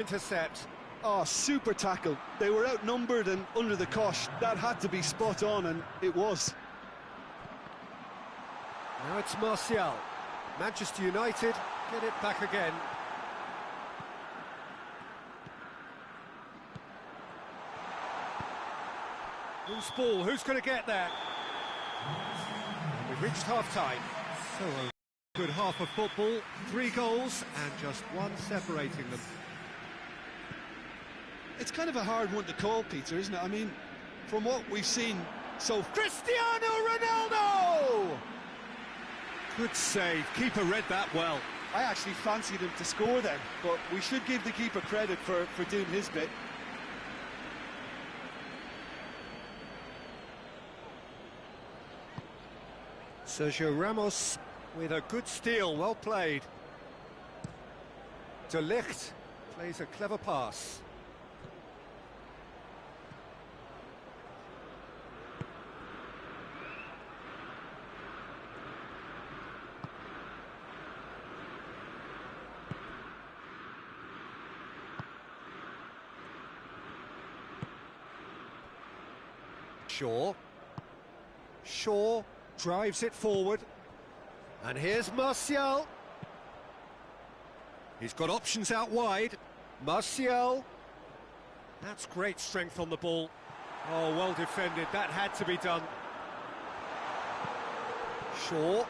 Intercept. Oh, super tackle. They were outnumbered and under the cosh. That had to be spot on, and it was. Now it's Martial. Manchester United get it back again. Loose ball, who's going to get there? And we've reached half-time. So a good half of football, 3 goals and just 1 separating them. It's kind of a hard one to call, Peter, isn't it? I mean, from what we've seen so... Cristiano Ronaldo! Good save, keeper read that well. I actually fancied him to score then, but we should give the keeper credit for doing his bit. Sergio Ramos with a good steal, well played. De Ligt plays a clever pass. Shaw drives it forward, and here's Martial. He's got options out wide. Martial. That's great strength on the ball. Oh, well defended, that had to be done. Shaw.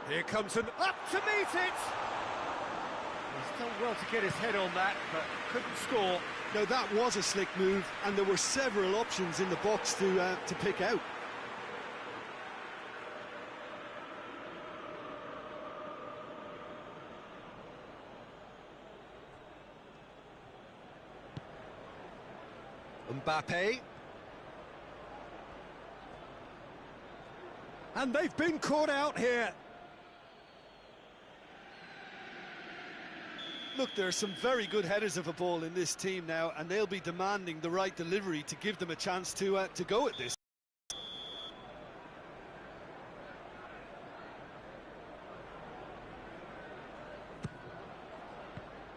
Here comes an up to meet it. He's done well to get his head on that, but couldn't score. Now that was a slick move, and there were several options in the box to pick out. Mbappe. And they've been caught out here. Look, there are some very good headers of a ball in this team now, and they'll be demanding the right delivery to give them a chance to go at this.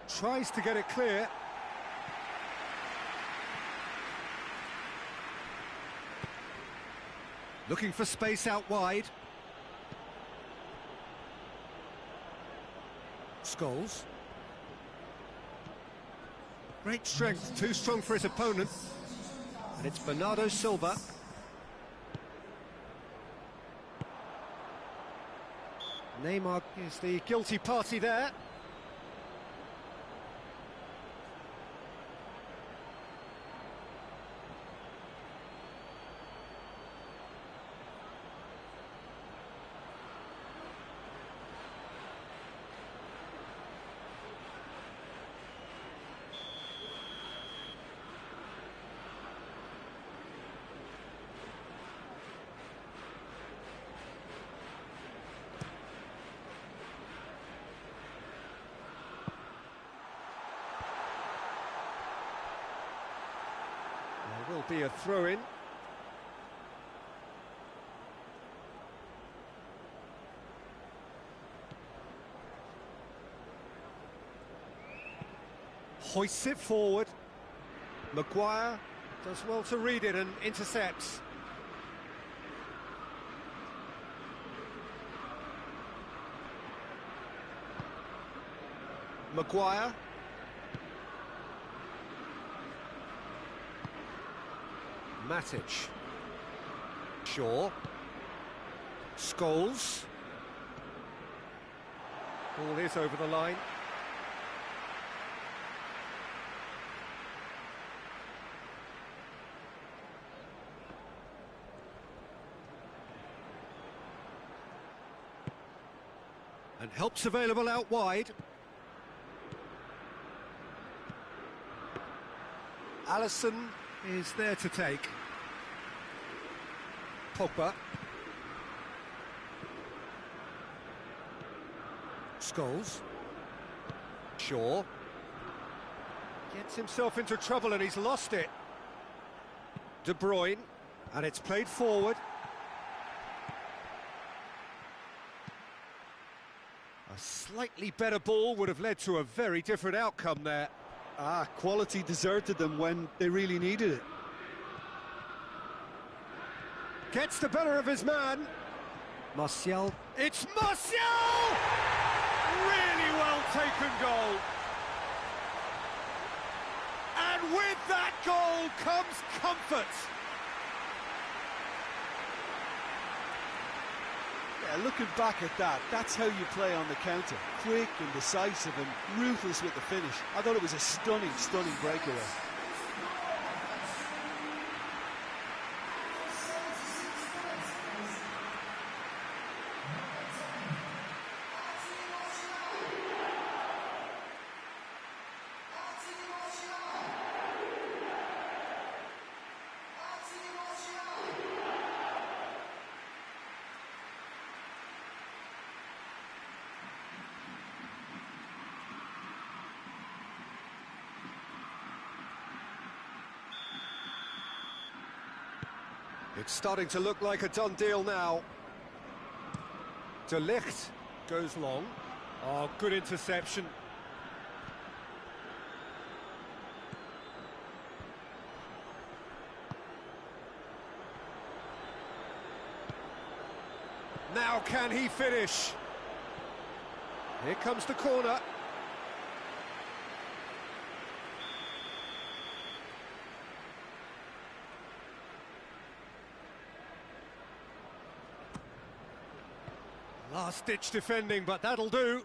Tries to get it clear. Looking for space out wide. Scholes. Great strength, too strong for his opponent. And it's Bernardo Silva. Neymar is the guilty party there. There will be a throw-in. Hoists it forward. Maguire does well to read it and intercepts. Maguire. Matic. Shaw. Scholes. Ball is over the line. And help's available out wide. Alisson is there to take. Pogba. Scholes. Shaw. Gets himself into trouble and he's lost it. De Bruyne. And it's played forward. A slightly better ball would have led to a very different outcome there. Quality deserted them when they really needed it. Gets the better of his man. Martial. It's Martial! Really well taken goal. And with that goal comes comfort. Yeah, looking back at that, that's how you play on the counter. Quick and decisive and ruthless with the finish. I thought it was a stunning, stunning breakaway. It's starting to look like a done deal now. De Ligt goes long. Oh, good interception. Now can he finish? Here comes the corner. Last-ditch defending, but that'll do.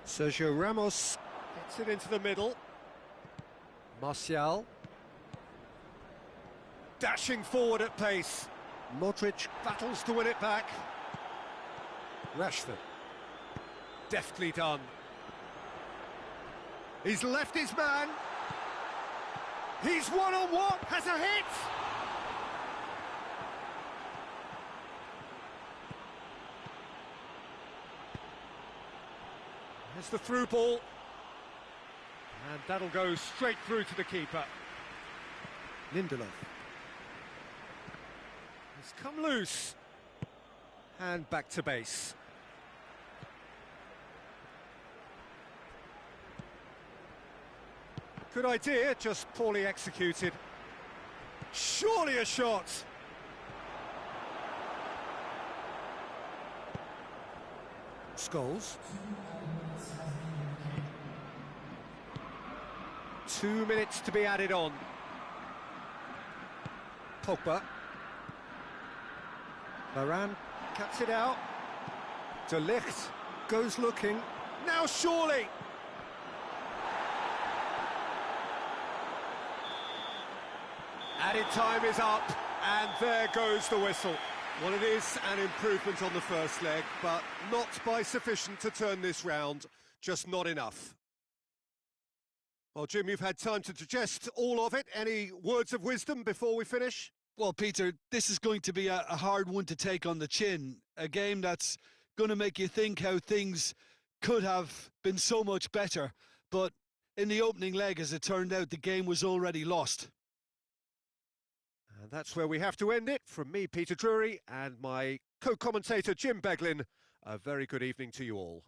Sergio Ramos gets it into the middle. Martial. Dashing forward at pace. Modric battles to win it back. Rashford. Deftly done. He's left his man. He's one-on-one, has a hit! There's the through ball. And that'll go straight through to the keeper. Lindelof. He's come loose. And back to base. Good idea, just poorly executed. Surely a shot. Scholes. 2 minutes to be added on. Pogba. Varane cuts it out. De Ligt goes looking. Now surely! Added time is up, and there goes the whistle. Well, it is an improvement on the first leg, but not by sufficient to turn this round. Just not enough. Well, Jim, you've had time to digest all of it. Any words of wisdom before we finish? Well, Peter, this is going to be a hard one to take on the chin. A game that's going to make you think how things could have been so much better. But in the opening leg, as it turned out, the game was already lost. And that's where we have to end it. From me, Peter Drury, and my co-commentator, Jim Beglin, a very good evening to you all.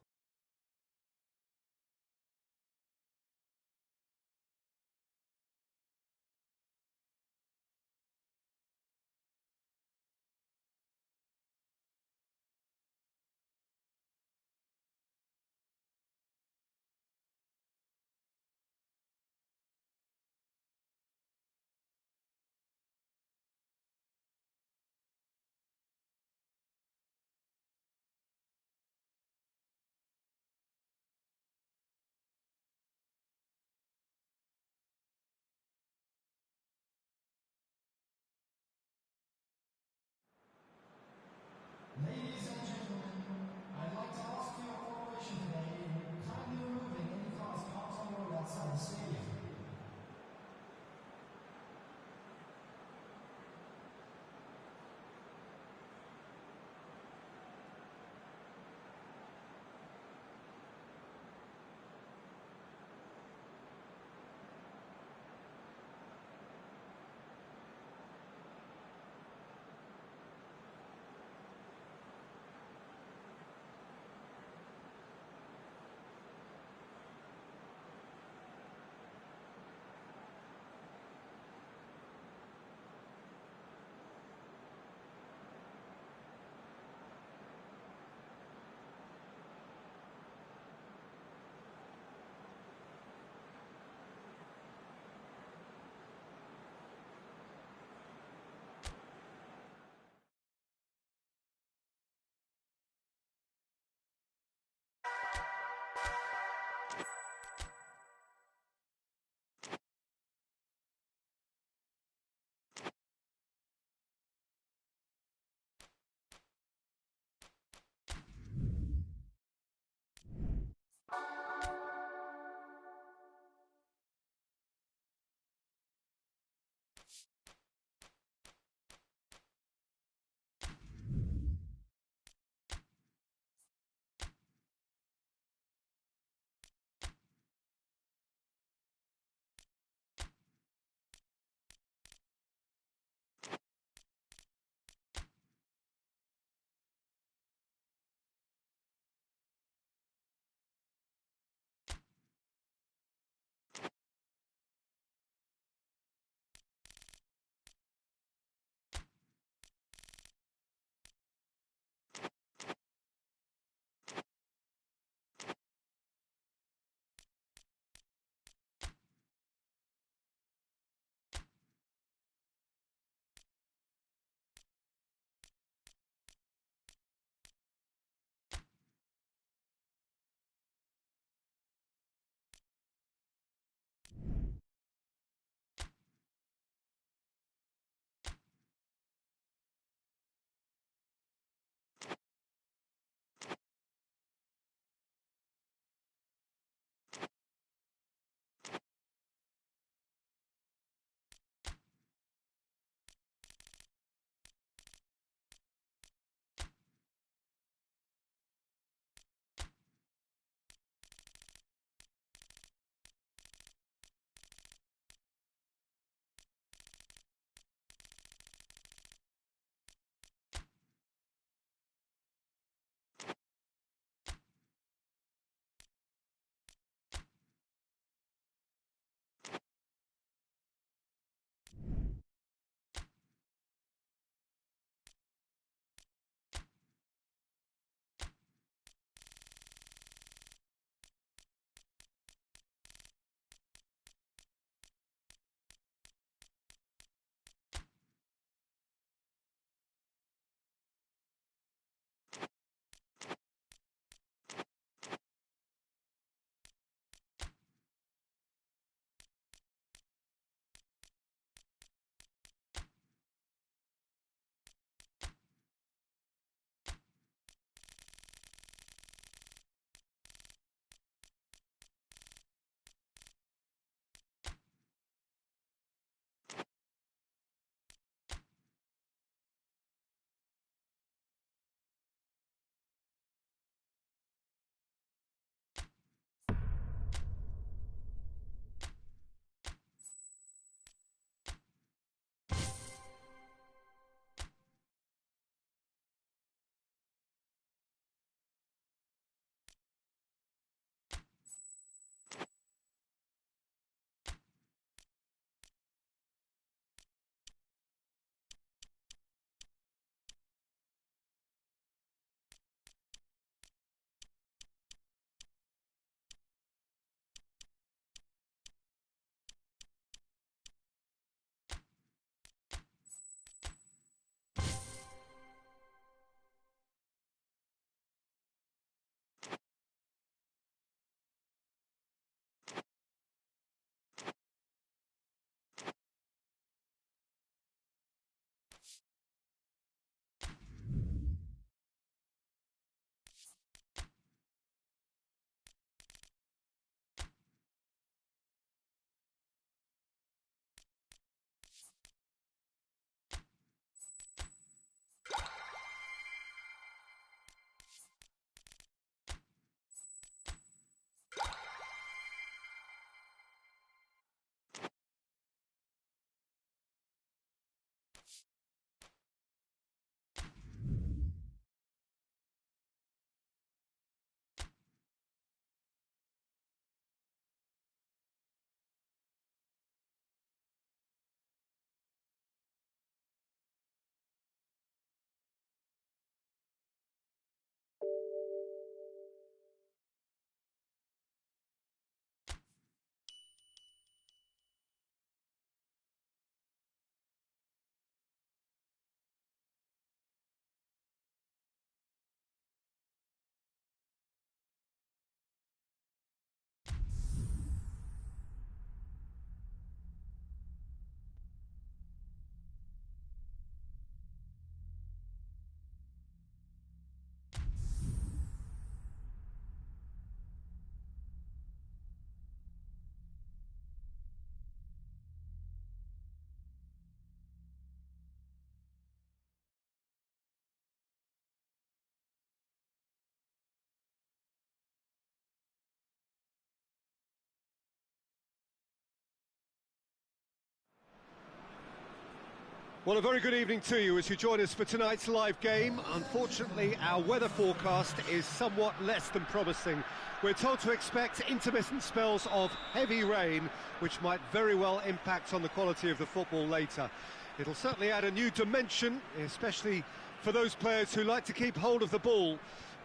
Well, a very good evening to you as you join us for tonight's live game. Unfortunately, our weather forecast is somewhat less than promising. We're told to expect intermittent spells of heavy rain, which might very well impact on the quality of the football later. It'll certainly add a new dimension, especially for those players who like to keep hold of the ball.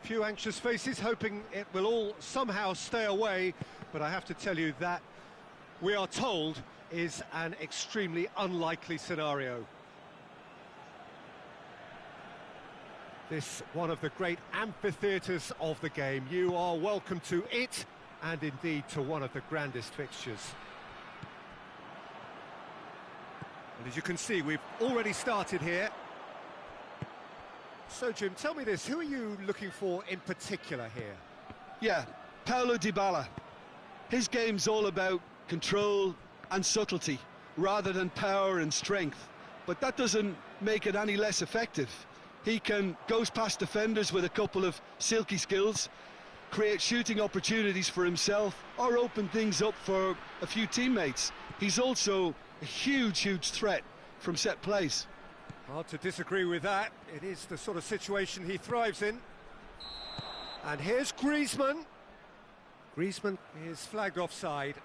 Few anxious faces hoping it will all somehow stay away, but I have to tell you that we are told is an extremely unlikely scenario. This one of the great amphitheatres of the game. You are welcome to it, and indeed to one of the grandest fixtures. And as you can see, we've already started here. So, Jim, tell me this, who are you looking for in particular here? Yeah, Paulo Dybala. His game's all about control and subtlety, rather than power and strength. But that doesn't make it any less effective. He can goes past defenders with a couple of silky skills, create shooting opportunities for himself, or open things up for a few teammates. He's also a huge threat from set plays. Hard to disagree with that. It is the sort of situation he thrives in. And here's Griezmann. Griezmann is flagged offside.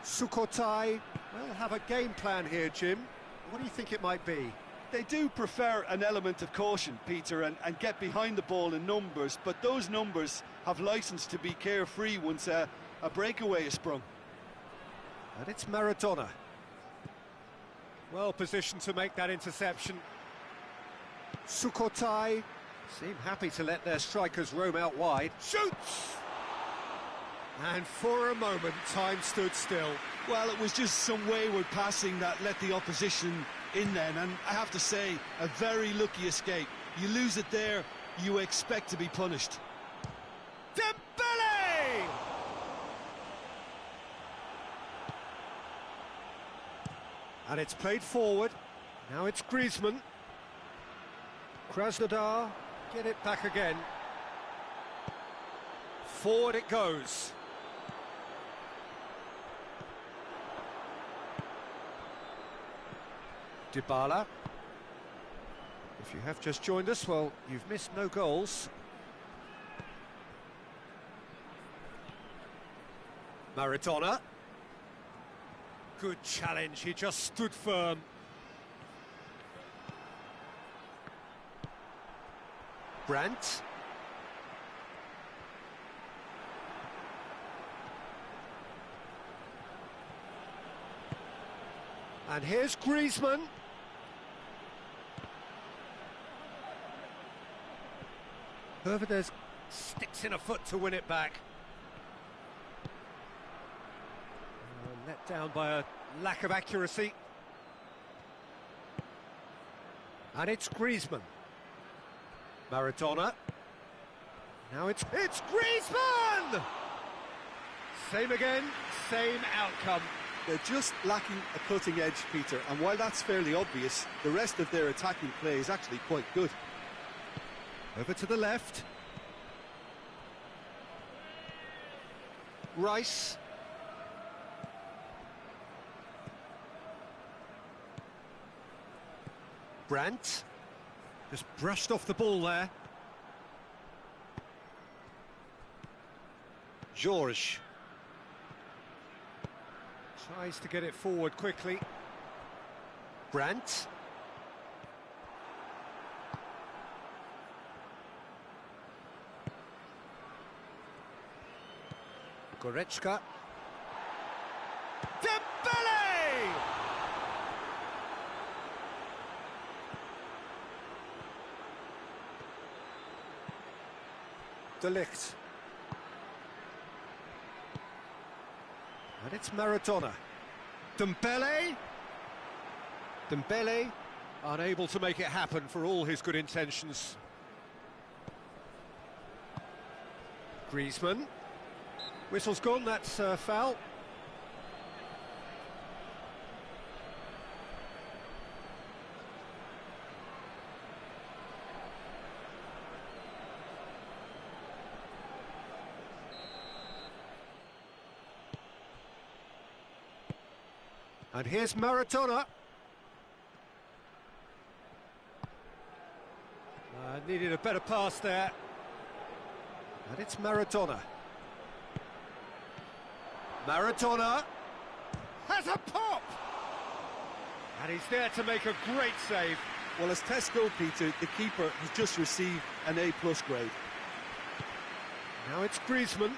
Sukhothai will have a game plan here, Jim. What do you think it might be? They do prefer an element of caution, Peter, and get behind the ball in numbers, but those numbers have licence to be carefree once a breakaway is sprung. And it's Maradona. Well positioned to make that interception. Sukhothai seem happy to let their strikers roam out wide. Shoots! And for a moment, time stood still. Well, it was just some wayward passing that let the opposition in then, and I have to say, a very lucky escape. You lose it there, you expect to be punished. Dembele! And it's played forward. Now it's Griezmann. Krasnodar, get it back again. Forward it goes. Dybala. If you have just joined us, well, you've missed no goals. Maradona. Good challenge, he just stood firm. Brandt. And here's Griezmann. Hervedez sticks in a foot to win it back. Let down by a lack of accuracy. And it's Griezmann. Maradona. Now it's Griezmann! Same again, same outcome. They're just lacking a cutting edge, Peter, and while that's fairly obvious, the rest of their attacking play is actually quite good. Over to the left. Rice. Brandt. Just brushed off the ball there. George. Tries to get it forward quickly. Brandt. Goretzka. Dembele! De Ligt. And it's Maradona. Dembele. Dembele unable to make it happen for all his good intentions. Griezmann. Whistle's gone, that's a foul. And here's Maradona. Needed a better pass there. And it's Maradona. Maradona has a pop! And he's there to make a great save. Well, as test goalkeeper, the keeper has just received an A+ grade. Now it's Griezmann.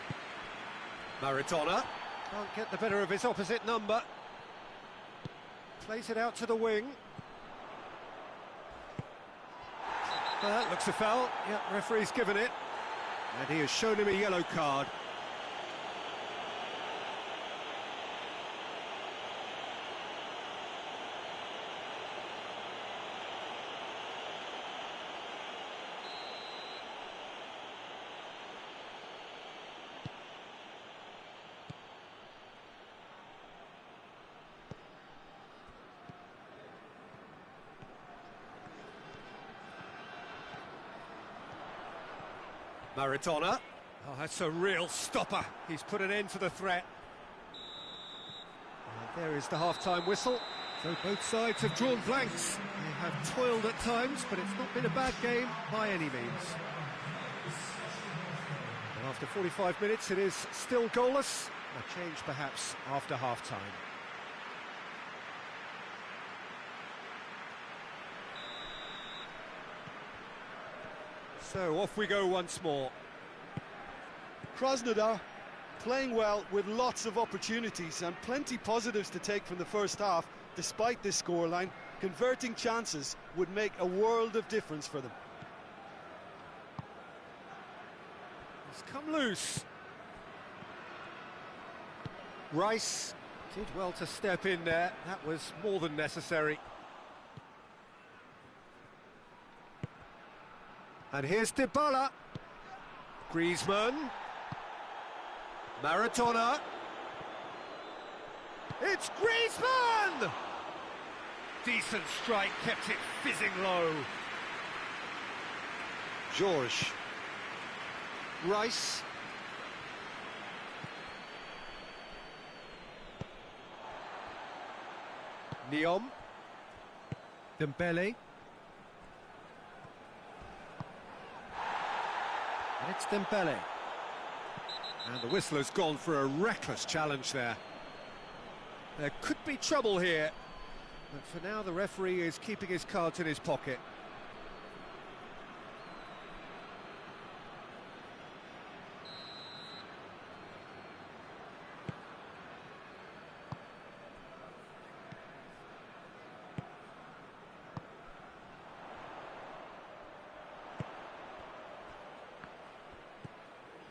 Maradona can't get the better of his opposite number. Plays it out to the wing. That looks a foul. Yeah, referee's given it. And he has shown him a yellow card. Maradona. Oh, that's a real stopper. He's put an end to the threat. And there is the half-time whistle. So both sides have drawn blanks. They have toiled at times, but it's not been a bad game by any means. And after 45 minutes, it is still goalless. A change perhaps after half-time. So off we go once more. Krasnodar playing well with lots of opportunities and plenty positives to take from the first half. Despite this scoreline, converting chances would make a world of difference for them. He's come loose. Rice did well to step in there. That was more than necessary. And here's Dybala. Griezmann. Maradona. It's Griezmann! Decent strike, kept it fizzing low. George. Rice. Neom. Dembele. And it's Dembele. And the whistle has gone for a reckless challenge there. There could be trouble here. But for now, the referee is keeping his cards in his pocket.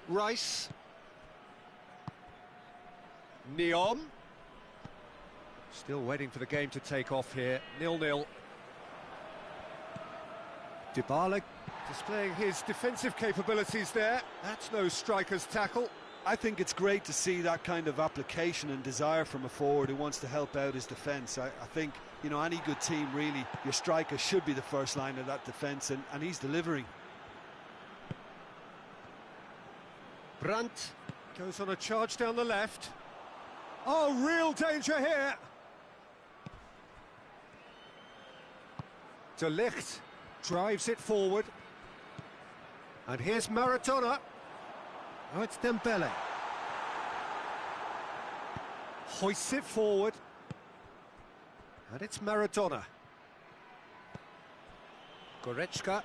Rice. Neom. Still waiting for the game to take off here. 0-0. Dybala displaying his defensive capabilities there. That's no striker's tackle. I think it's great to see that kind of application and desire from a forward who wants to help out his defence. I think, you know, any good team, really, your striker should be the first line of that defence, and he's delivering. Brandt goes on a charge down the left. Oh, real danger here. De Ligt drives it forward. And here's Maradona. Oh, it's Dembele. Hoists it forward. And it's Maradona. Goretzka.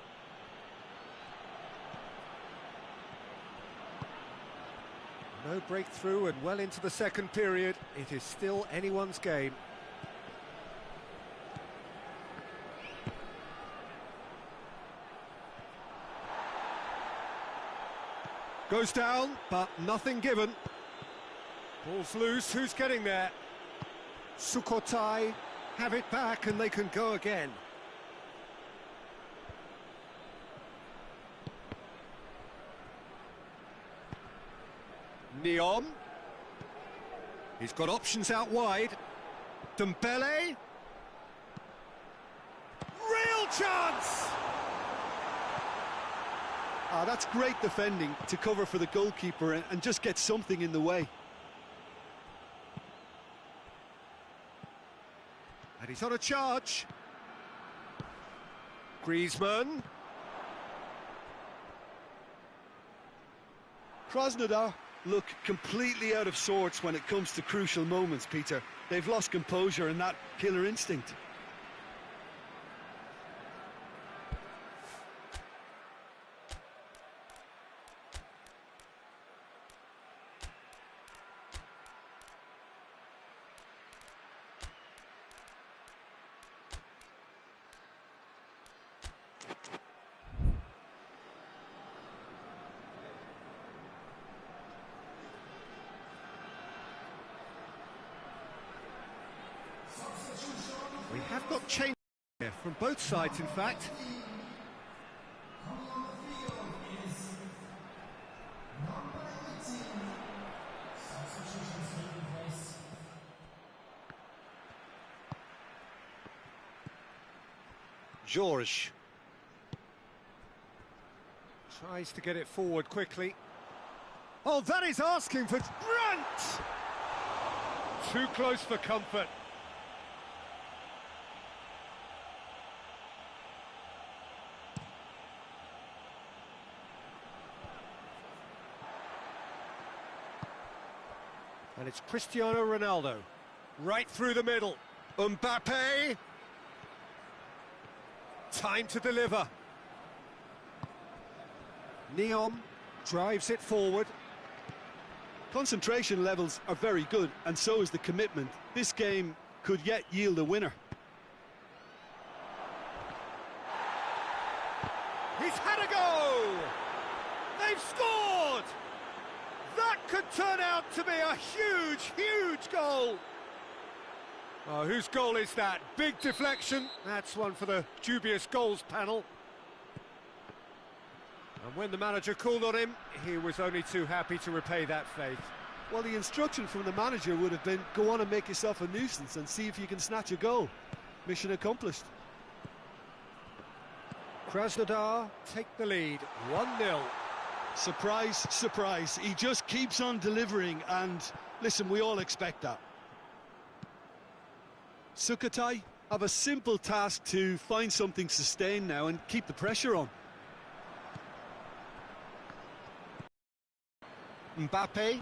No breakthrough and well into the second period. It is still anyone's game. Goes down, but nothing given. Ball's loose, who's getting there? Sukhothai have it back and they can go again. Neom. He's got options out wide. Dembele. Real chance! That's great defending to cover for the goalkeeper and just get something in the way. And he's on a charge. Griezmann. Krasnodar look completely out of sorts when it comes to crucial moments, Peter. They've lost composure and that killer instinct. We have got change here from both sides, in fact. George tries to get it forward quickly. Oh, that is asking for Brandt! Too close for comfort. And it's Cristiano Ronaldo, right through the middle. Mbappe. Time to deliver. Neom drives it forward. Concentration levels are very good, and so is the commitment. This game could yet yield a winner. He's had a go! They've scored! That could turn out to be a huge, huge goal. Oh, whose goal is that? Big deflection. That's one for the dubious goals panel. And when the manager called on him, he was only too happy to repay that faith. Well, the instruction from the manager would have been, go on and make yourself a nuisance and see if you can snatch a goal. Mission accomplished. Krasnodar take the lead, 1-0. Surprise, surprise. He just keeps on delivering, and listen, we all expect that. Sukhothai have a simple task to find something sustained now and keep the pressure on. Mbappe.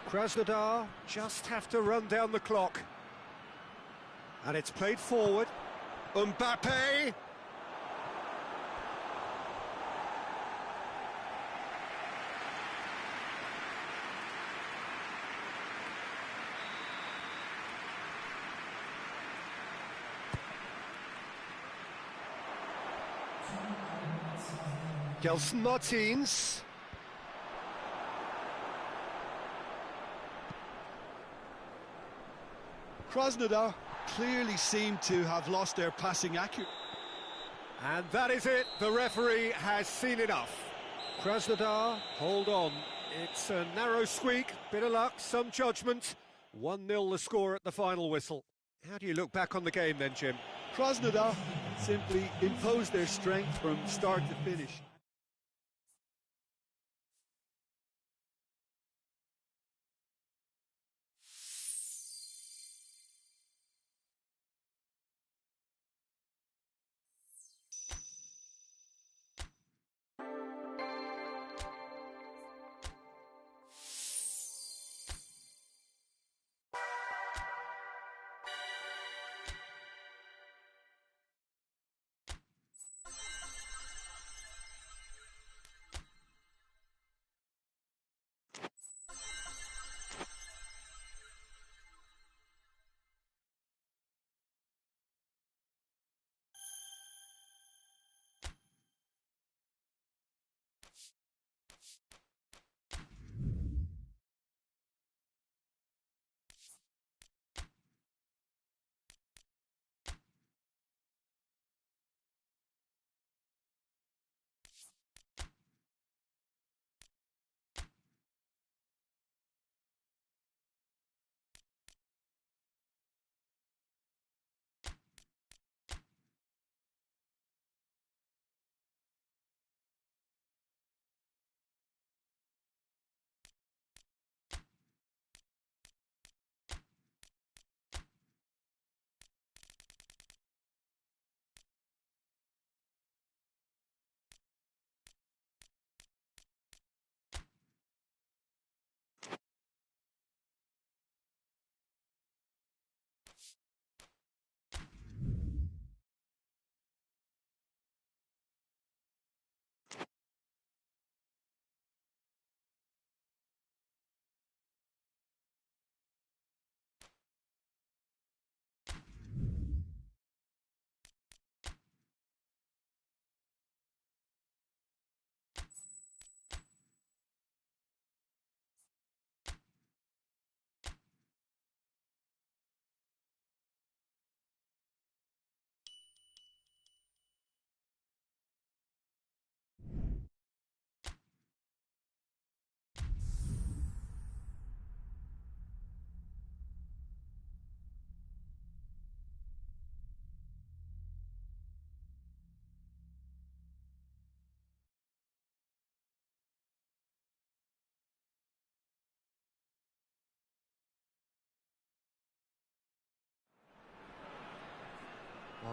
Krasnodar just have to run down the clock. And it's played forward. Mbappe. Gelson Martins. Krasnodar clearly seem to have lost their passing accuracy. And that is it. The referee has seen enough. Krasnodar, hold on. It's a narrow squeak, bit of luck, some judgment. 1-0 the score at the final whistle. How do you look back on the game then, Jim? Krasnodar simply imposed their strength from start to finish.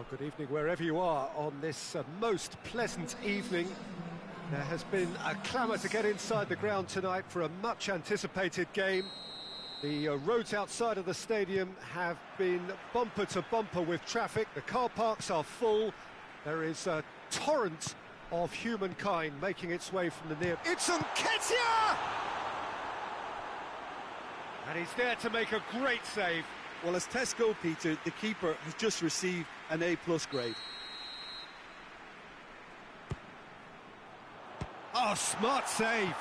Well, good evening wherever you are on this most pleasant evening. There has been a clamour to get inside the ground tonight for a much anticipated game. The roads outside of the stadium have been bumper to bumper with traffic. The car parks are full. There is a torrent of humankind making its way from the near... It's Nketiah! And he's there to make a great save. Well, as Tesco, Peter, the keeper has just received an A+ grade. Oh, smart save.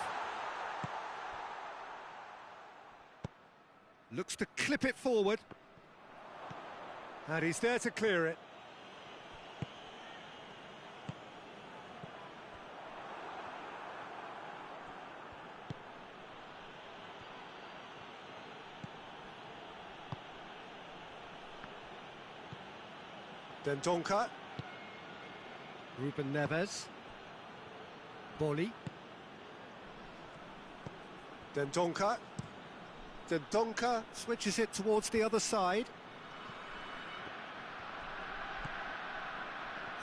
Looks to clip it forward. And he's there to clear it. Dendoncker. Ruben Neves. Boli. Dendoncker. Dendoncker switches it towards the other side.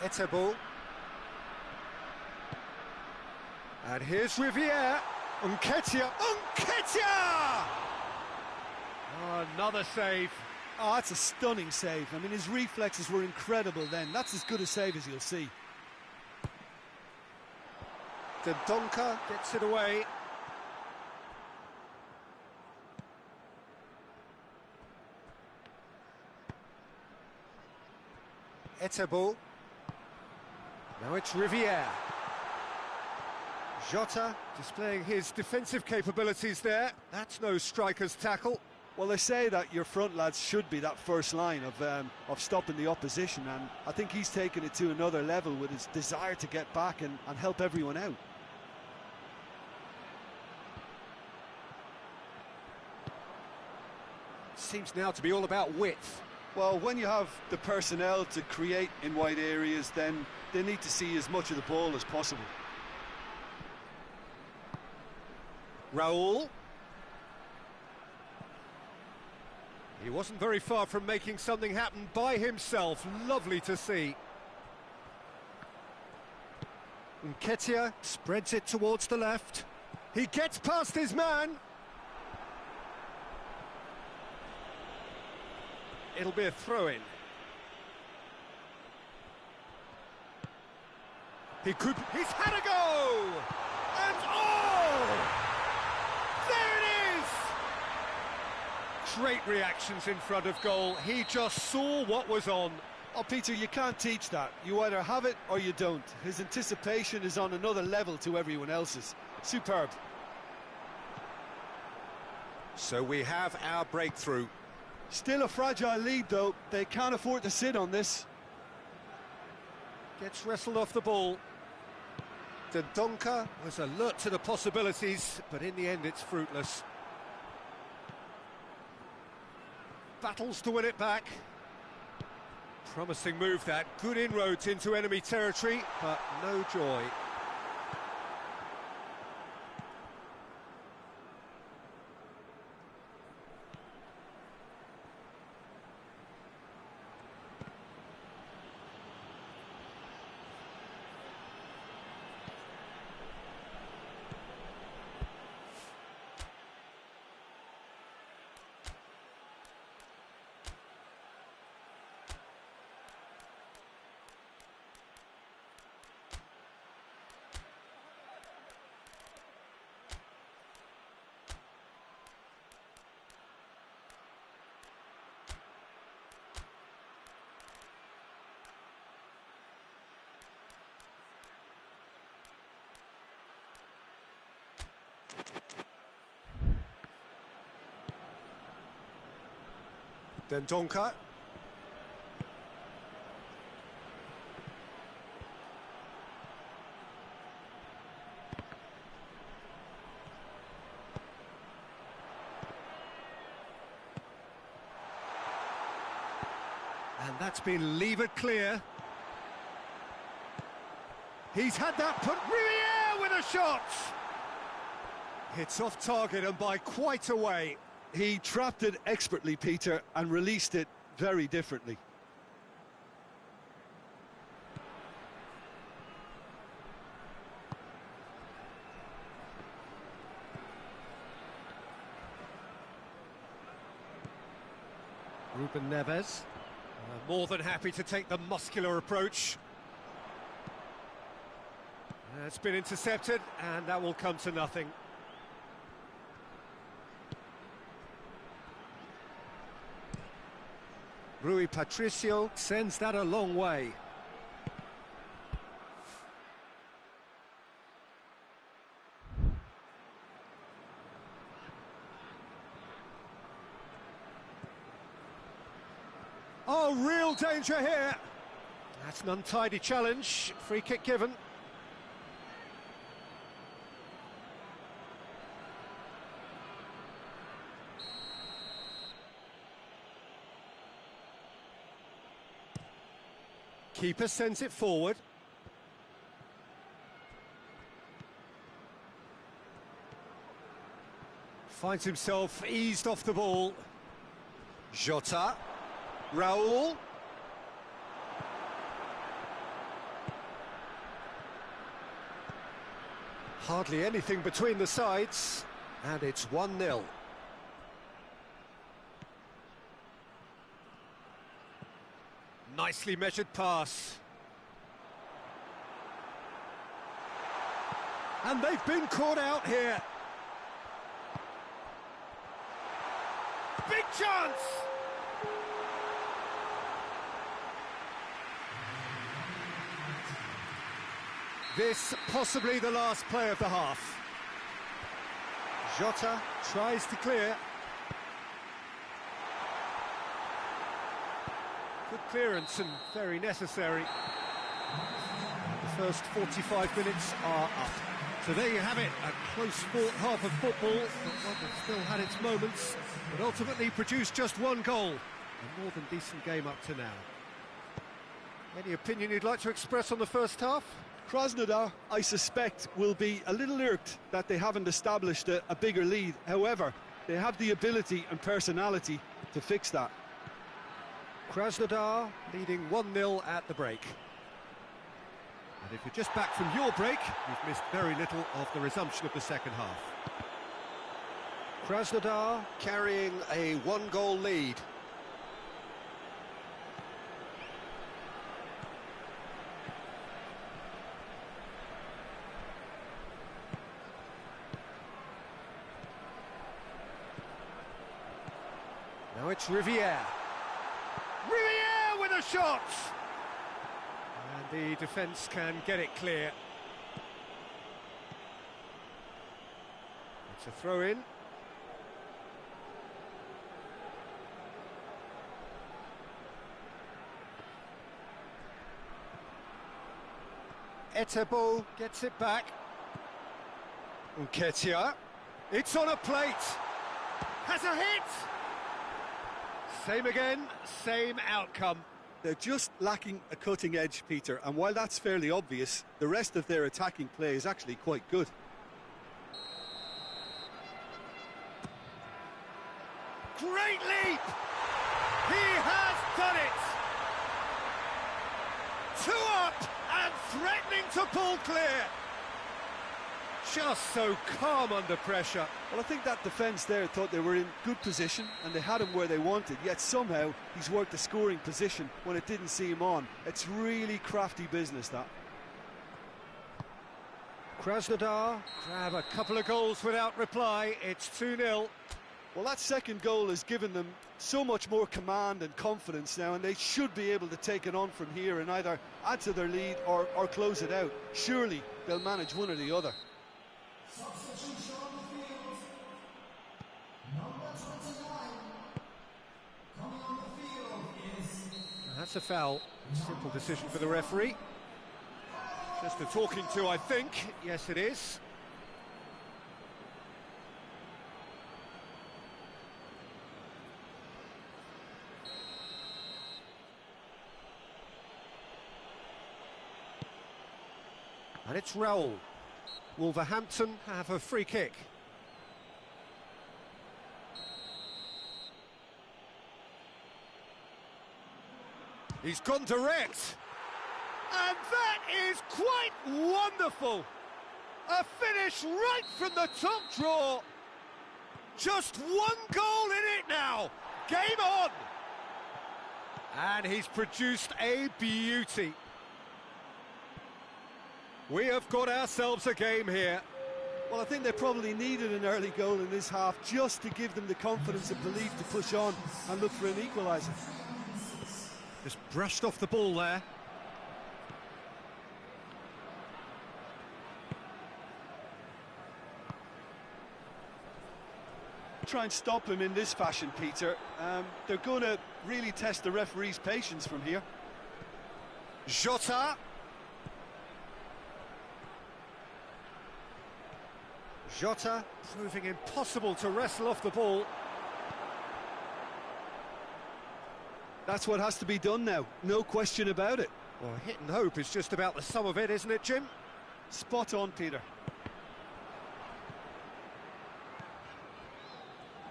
Etebo. And here's Riviere. Nketiah. Nketiah! Oh, another save. Oh, that's a stunning save. I mean, his reflexes were incredible then. That's as good a save as you'll see. Dendoncker gets it away. Etebo. Now it's Riviere. Jota displaying his defensive capabilities there. That's no striker's tackle. Well, they say that your front lads should be that first line of stopping the opposition, and I think he's taken it to another level with his desire to get back and help everyone out. Seems now to be all about width. Well, when you have the personnel to create in wide areas, then they need to see as much of the ball as possible. Raul. He wasn't very far from making something happen by himself. Lovely to see. Nketiah spreads it towards the left. He gets past his man. It'll be a throw-in. He's had a go! And oh! There it is! Great reactions in front of goal. He just saw what was on. Oh, Peter, you can't teach that. You either have it or you don't. His anticipation is on another level to everyone else's. Superb. So we have our breakthrough. Still a fragile lead, though. They can't afford to sit on this. Gets wrestled off the ball. Dendoncker was alert to the possibilities, but in the end it's fruitless. Battles to win it back. Promising move that. Good inroads into enemy territory, but no joy. Dendoncker. And that's been levered clear. He's had that put. Riviere with a shot! It's off target and by quite a way. He trapped it expertly, Peter, and released it very differently. Ruben Neves, more than happy to take the muscular approach. It's been intercepted, and that will come to nothing. Rui Patricio sends that a long way. Oh, real danger here. That's an untidy challenge. Free kick given. Keeper sends it forward. Finds himself eased off the ball. Jota. Raul. Hardly anything between the sides, and it's 1-0. Nicely measured pass. And they've been caught out here. Big chance! This possibly the last play of the half. Jota tries to clear. Good clearance and very necessary. The first 45 minutes are up. So there you have it, a close-fought half of football, but one that still had its moments, but ultimately produced just one goal. A more than decent game up to now. Any opinion you'd like to express on the first half? Krasnodar, I suspect, will be a little irked that they haven't established a bigger lead. However, they have the ability and personality to fix that. Krasnodar leading 1-0 at the break. And if you're just back from your break, you've missed very little of the resumption of the second half. Krasnodar carrying a one-goal lead. Now it's Riviere. Riviere with a shot! And the defence can get it clear. It's a throw-in. Etebo gets it back. Nketiah. It's on a plate. Has a hit! Same again, same outcome. They're just lacking a cutting edge, Peter, and while that's fairly obvious, the rest of their attacking play is actually quite good. Great leap! He has done it! 2 up and threatening to pull clear. Just so calm under pressure. Well, I think that defence there thought they were in good position and they had him where they wanted, yet somehow he's worked a scoring position when it didn't see him on. It's really crafty business, that. Krasnodar grab a couple of goals without reply. It's 2-0. Well, that second goal has given them so much more command and confidence now, and they should be able to take it on from here and either add to their lead or close it out. Surely they'll manage one or the other. Substitution on the field. Number 29. Coming on the field is... That's a foul. Simple decision for the referee. Just a talking to, I think. Yes, it is. And it's Raul. Wolverhampton have a free kick. He's gone direct. And that is quite wonderful. A finish right from the top draw. Just one goal in it now. Game on. And he's produced a beauty. We have got ourselves a game here. Well, I think they probably needed an early goal in this half just to give them the confidence and belief to push on and look for an equaliser. Just brushed off the ball there. Try and stop him in this fashion, Peter. They're going to really test the referee's patience from here. Jota. Jota proving impossible to wrestle off the ball. That's what has to be done now, no question about it. Well, hit and hope is just about the sum of it, isn't it, Jim? Spot on, Peter.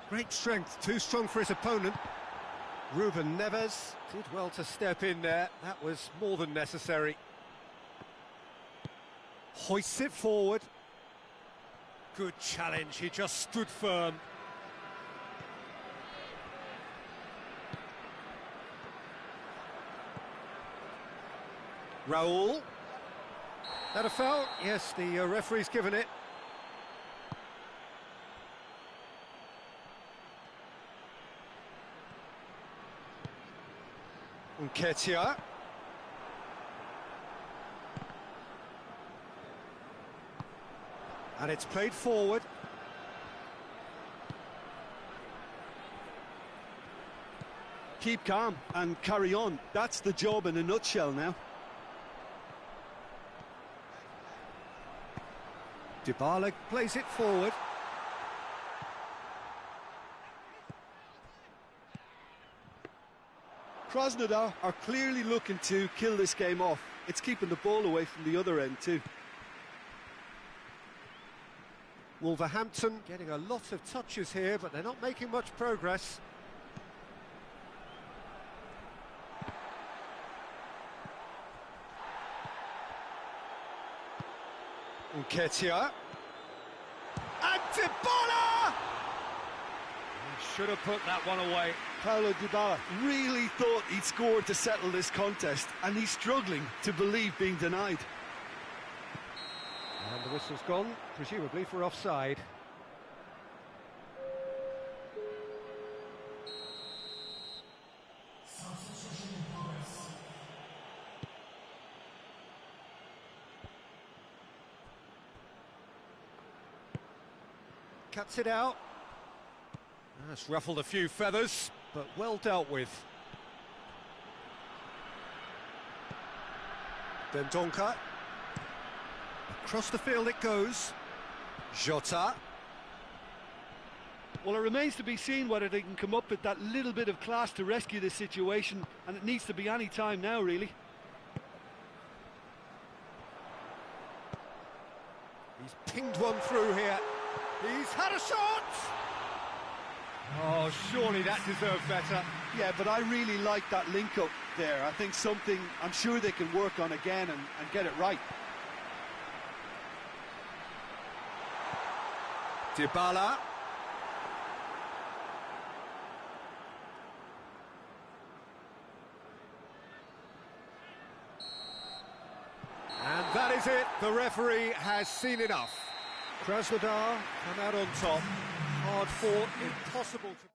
Great strength, too strong for his opponent. Ruben Neves did well to step in there. That was more than necessary. Hoists it forward. Good challenge, he just stood firm. Raul. That a foul? Yes, the referee's given it. Nketiah. And it's played forward. Keep calm and carry on. That's the job in a nutshell now. Dybala plays it forward. Krasnodar are clearly looking to kill this game off. It's keeping the ball away from the other end too. Wolverhampton getting a lot of touches here, but they're not making much progress. Nketiah. And Dybala! He should have put that one away. Paulo Dybala really thought he'd scored to settle this contest, and he's struggling to believe being denied. And the whistle's gone, presumably for offside. Substitution in progress. Cuts it out. That's ruffled a few feathers, but well dealt with. Dendoncker. Across the field it goes. Jota. Well, it remains to be seen whether they can come up with that little bit of class to rescue this situation, and it needs to be any time now, really. He's pinged one through here. He's had a shot! Oh, surely that deserved better. Yeah, but I really like that link-up there. I think something I'm sure they can work on again and get it right. Dybala. And that is it. The referee has seen enough. Krasnodar come out on top. Hard fought, impossible to...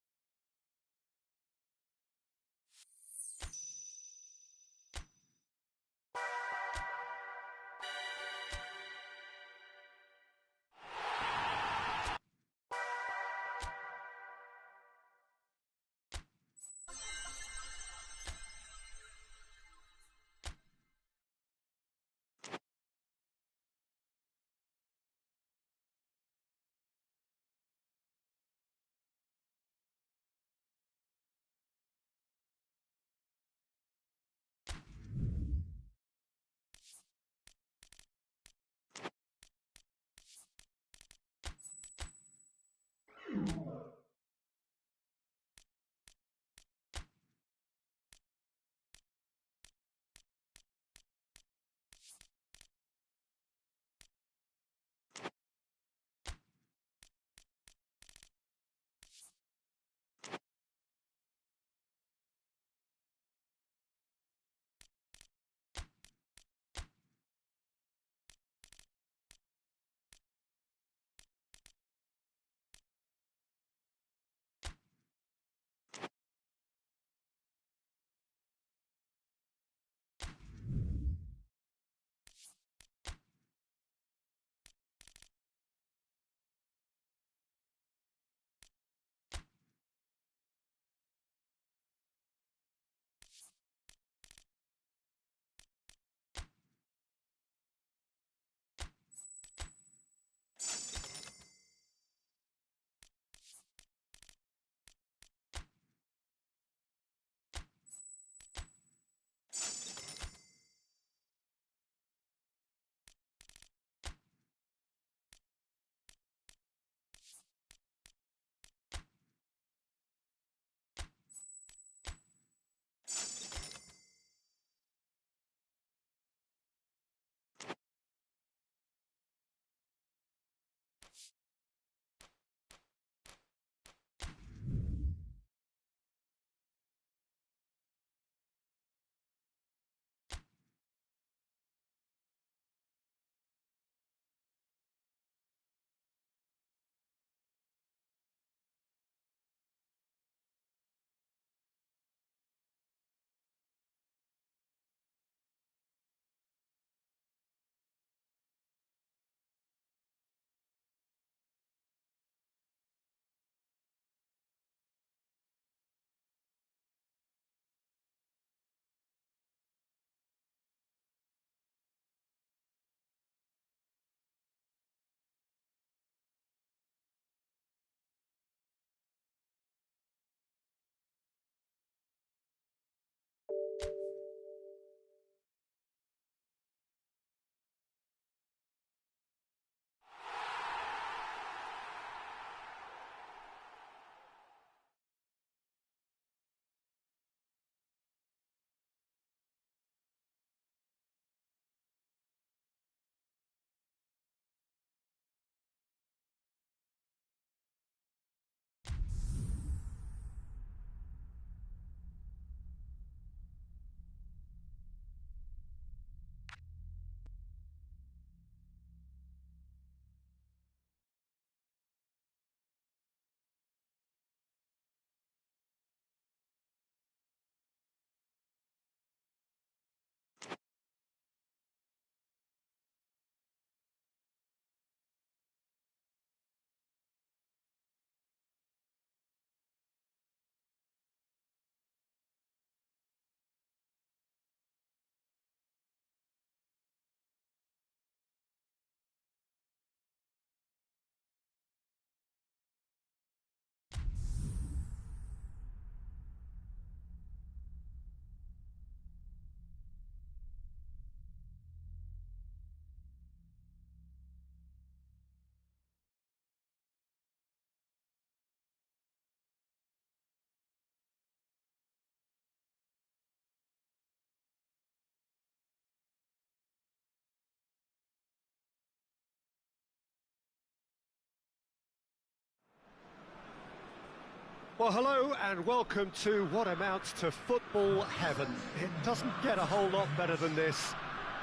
Well, hello and welcome to what amounts to football heaven. It doesn't get a whole lot better than this.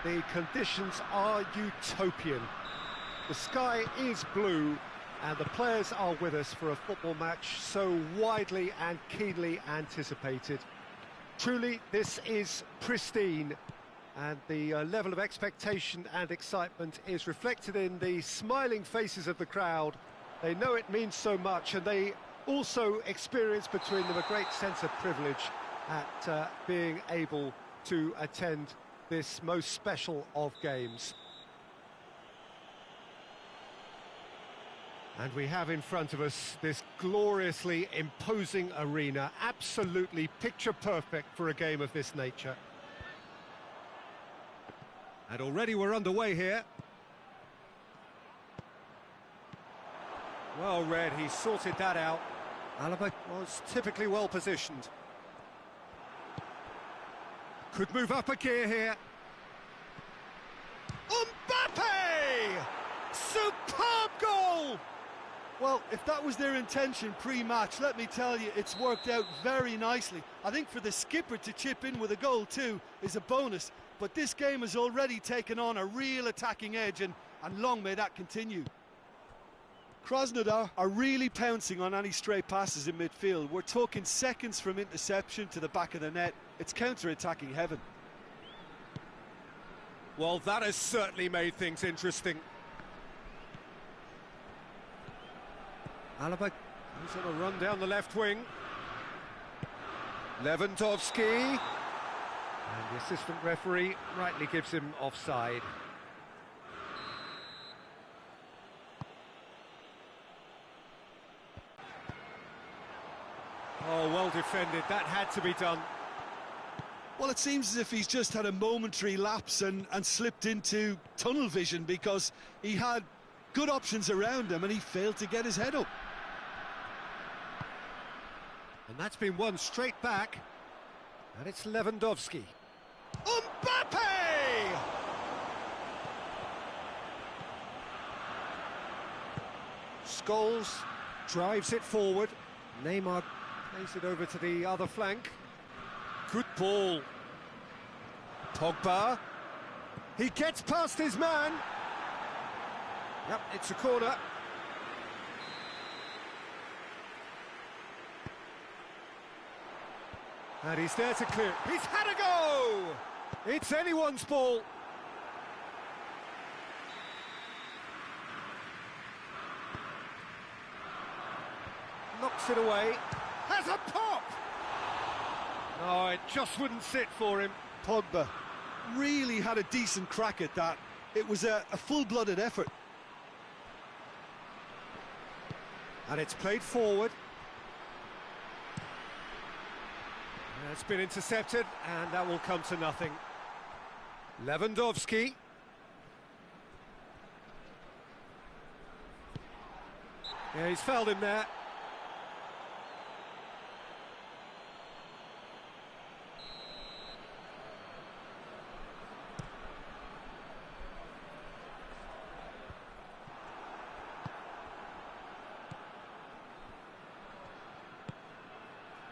The conditions are utopian. The sky is blue and the players are with us for a football match so widely and keenly anticipated. Truly, this is pristine, and the level of expectation and excitement is reflected in the smiling faces of the crowd. They know it means so much, and they also experience between them a great sense of privilege at being able to attend this most special of games. And we have in front of us this gloriously imposing arena, absolutely picture perfect for a game of this nature. And already we're underway here. Well read, he sorted that out. Alaba was typically well positioned. Could move up a gear here. Mbappe! Superb goal! Well, if that was their intention pre-match, let me tell you, it's worked out very nicely. I think for the skipper to chip in with a goal too is a bonus, but this game has already taken on a real attacking edge, and long may that continue. Krasnodar are really pouncing on any stray passes in midfield. We're talking seconds from interception to the back of the net. It's counter-attacking heaven. Well, that has certainly made things interesting. Alaba goes on a run down the left wing. Lewandowski. And the assistant referee rightly gives him offside. Oh, well defended. That had to be done. Well, it seems as if he's just had a momentary lapse and slipped into tunnel vision, because he had good options around him and he failed to get his head up. And that's been won straight back. And it's Lewandowski. Mbappe! Scholes drives it forward. Neymar plays it over to the other flank. Good ball. Pogba. He gets past his man. Yep, it's a corner. And he's there to clear. He's had a go! It's anyone's ball. Knocks it away. Has a pop! No, it just wouldn't sit for him. Pogba really had a decent crack at that. It was a full-blooded effort. And it's played forward. It's been intercepted, and that will come to nothing. Lewandowski. Yeah, he's fouled him there.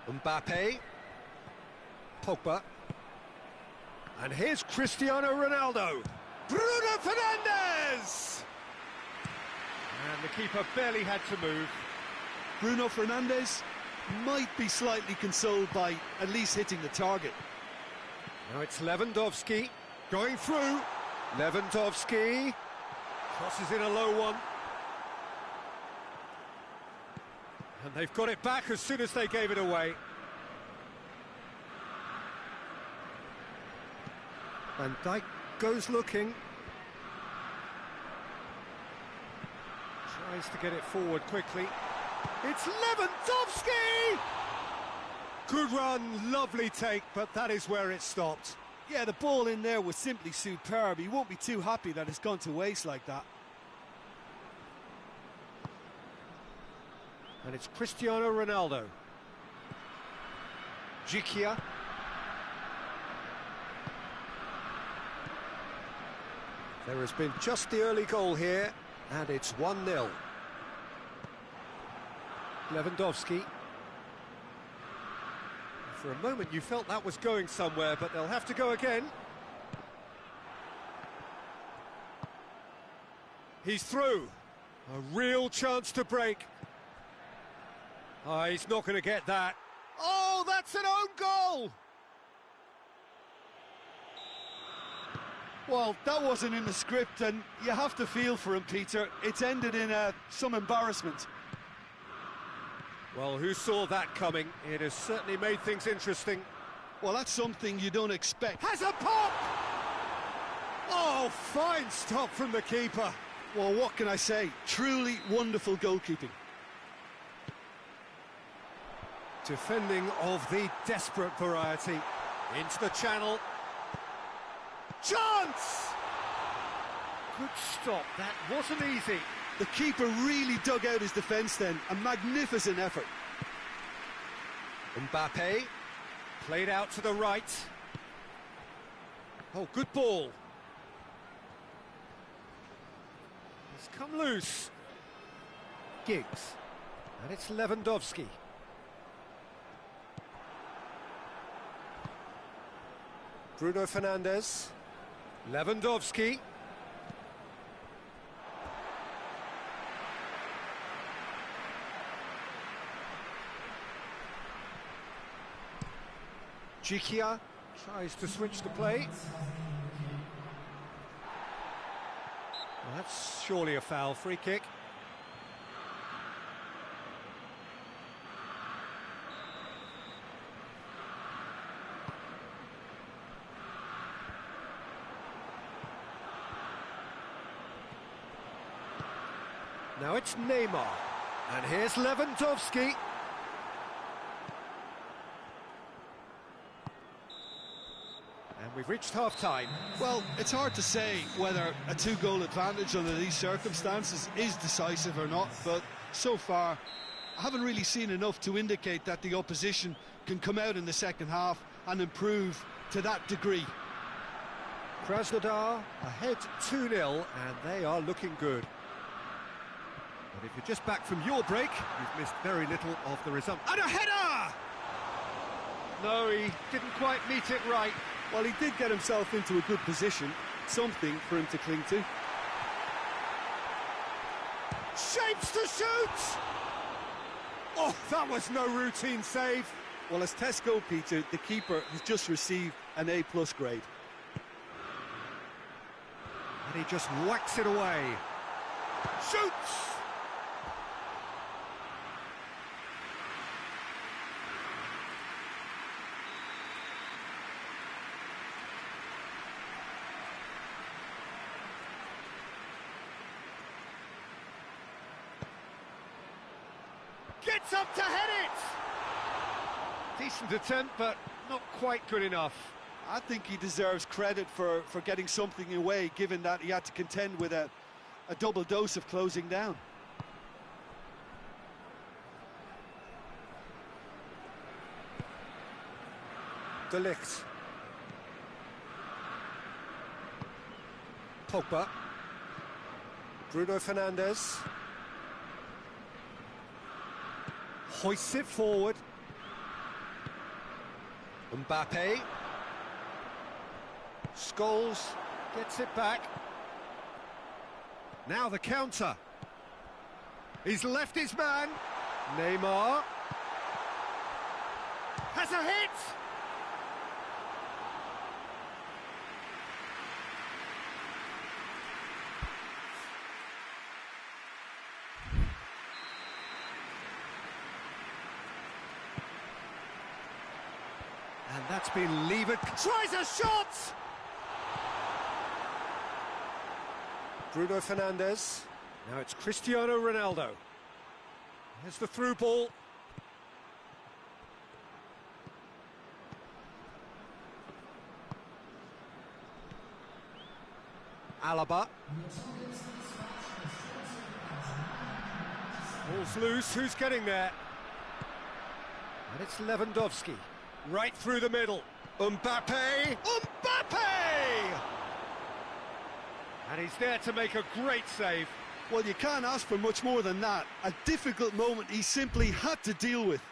Mbappe. Pogba. And here's Cristiano Ronaldo. Bruno Fernandes! And the keeper barely had to move. Bruno Fernandes might be slightly consoled by at least hitting the target. Now it's Lewandowski going through. Lewandowski crosses in a low one. And they've got it back as soon as they gave it away. Van Dijk goes looking. Tries to get it forward quickly. It's Lewandowski! Good run, lovely take, but that is where it stopped. Yeah, the ball in there was simply superb. He won't be too happy that it's gone to waste like that. And it's Cristiano Ronaldo. Gikia. There has been just the early goal here, and it's 1-0. Lewandowski. For a moment you felt that was going somewhere, but they'll have to go again. He's through. A real chance to break. Oh, he's not going to get that. Oh, that's an own goal! Well, that wasn't in the script, and you have to feel for him, Peter. It's ended in some embarrassment. Well, who saw that coming? It has certainly made things interesting. Well, that's something you don't expect. Has a pop! Oh, fine stop from the keeper. Well, what can I say? Truly wonderful goalkeeping. Defending of the desperate variety. Into the channel. Chance! Good stop, that wasn't easy. The keeper really dug out his defence then. A magnificent effort. Mbappe, played out to the right. Oh, good ball. It's come loose. Giggs, and it's Lewandowski. Bruno Fernandes, Lewandowski. Chiquia tries to switch the play. Well, that's surely a foul. Free kick. Now it's Neymar, and here's Lewandowski. And we've reached half-time. Well, it's hard to say whether a two-goal advantage under these circumstances is decisive or not, but so far I haven't really seen enough to indicate that the opposition can come out in the second half and improve to that degree. Krasnodar ahead 2-0, and they are looking good. But if you're just back from your break, you've missed very little of the result. And a header! No, he didn't quite meet it right. Well, he did get himself into a good position, something for him to cling to. Shapes to shoot! Oh, that was no routine save. Well, as Tesco, Peter, the keeper has just received an A+ grade. And he just whacks it away. Shoots! Gets up to head it! Decent attempt, but not quite good enough. I think he deserves credit for getting something away, given that he had to contend with a double dose of closing down. De Ligt. Pogba. Bruno Fernandes. Hoists it forward. Mbappe. Scholes gets it back. Now the counter. He's left his man. Neymar. Has a hit! And that's been levered. Tries a shot! Bruno Fernandes. Now it's Cristiano Ronaldo. Here's the through ball. Alaba. Ball's loose. Who's getting there? And it's Lewandowski. Right through the middle. Mbappe! Mbappe! And he's there to make a great save. Well, you can't ask for much more than that. A difficult moment he simply had to deal with.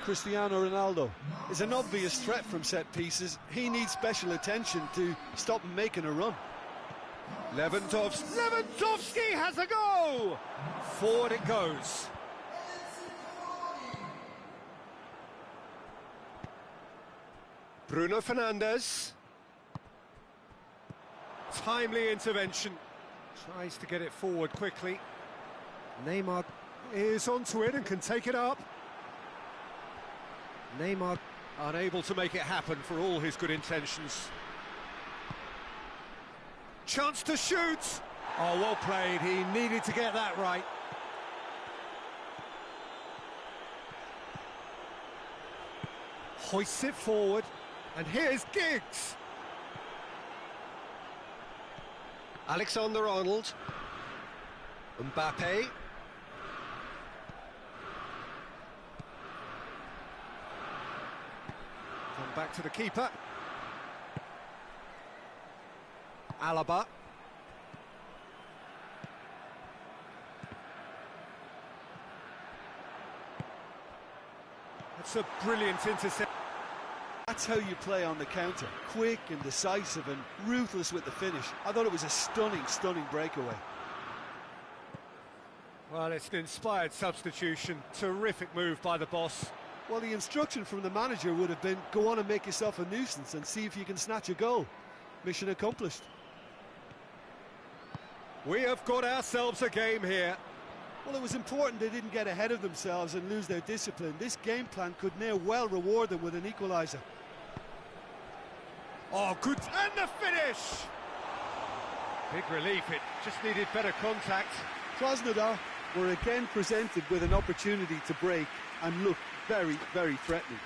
Cristiano Ronaldo is an obvious threat from set pieces. He needs special attention to stop him making a run. Lewandowski has a go! Forward it goes. Bruno Fernandes. Timely intervention. Tries to get it forward quickly. Neymar is onto it and can take it up. Neymar unable to make it happen for all his good intentions. Chance to shoot! Oh, well played. He needed to get that right. Hoists it forward. And here's Giggs. Alexander-Arnold. Mbappe. Come back to the keeper. Alaba. That's a brilliant intercept. That's how you play on the counter. Quick and decisive and ruthless with the finish. I thought it was a stunning breakaway. Well, it's an inspired substitution. Terrific move by the boss. Well, the instruction from the manager would have been, go on and make yourself a nuisance and see if you can snatch a goal. Mission accomplished. We have got ourselves a game here. Well, it was important they didn't get ahead of themselves and lose their discipline. This game plan could now well reward them with an equaliser. Oh, good. And the finish! Big relief, it just needed better contact. Krasnodar were again presented with an opportunity to break and look very threatening.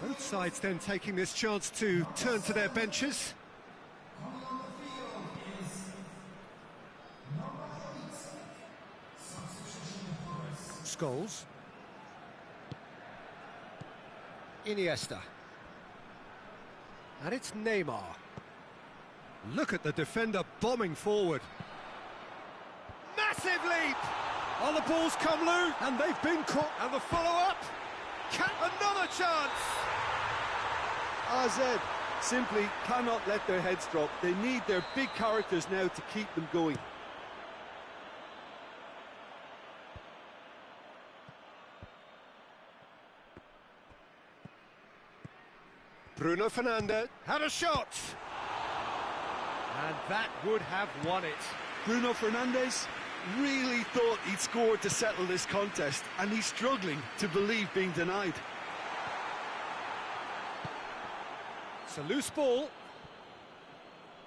Both sides then taking this chance to turn to their benches. Scholes. Iniesta. And it's Neymar. Look at the defender bombing forward. Massive leap! Oh, the ball's come loose, and they've been caught. And the follow-up. Another chance! AZ simply cannot let their heads drop. They need their big characters now to keep them going. Bruno Fernandes had a shot! And that would have won it. Bruno Fernandes really thought he'd scored to settle this contest, and he's struggling to believe being denied. It's a loose ball.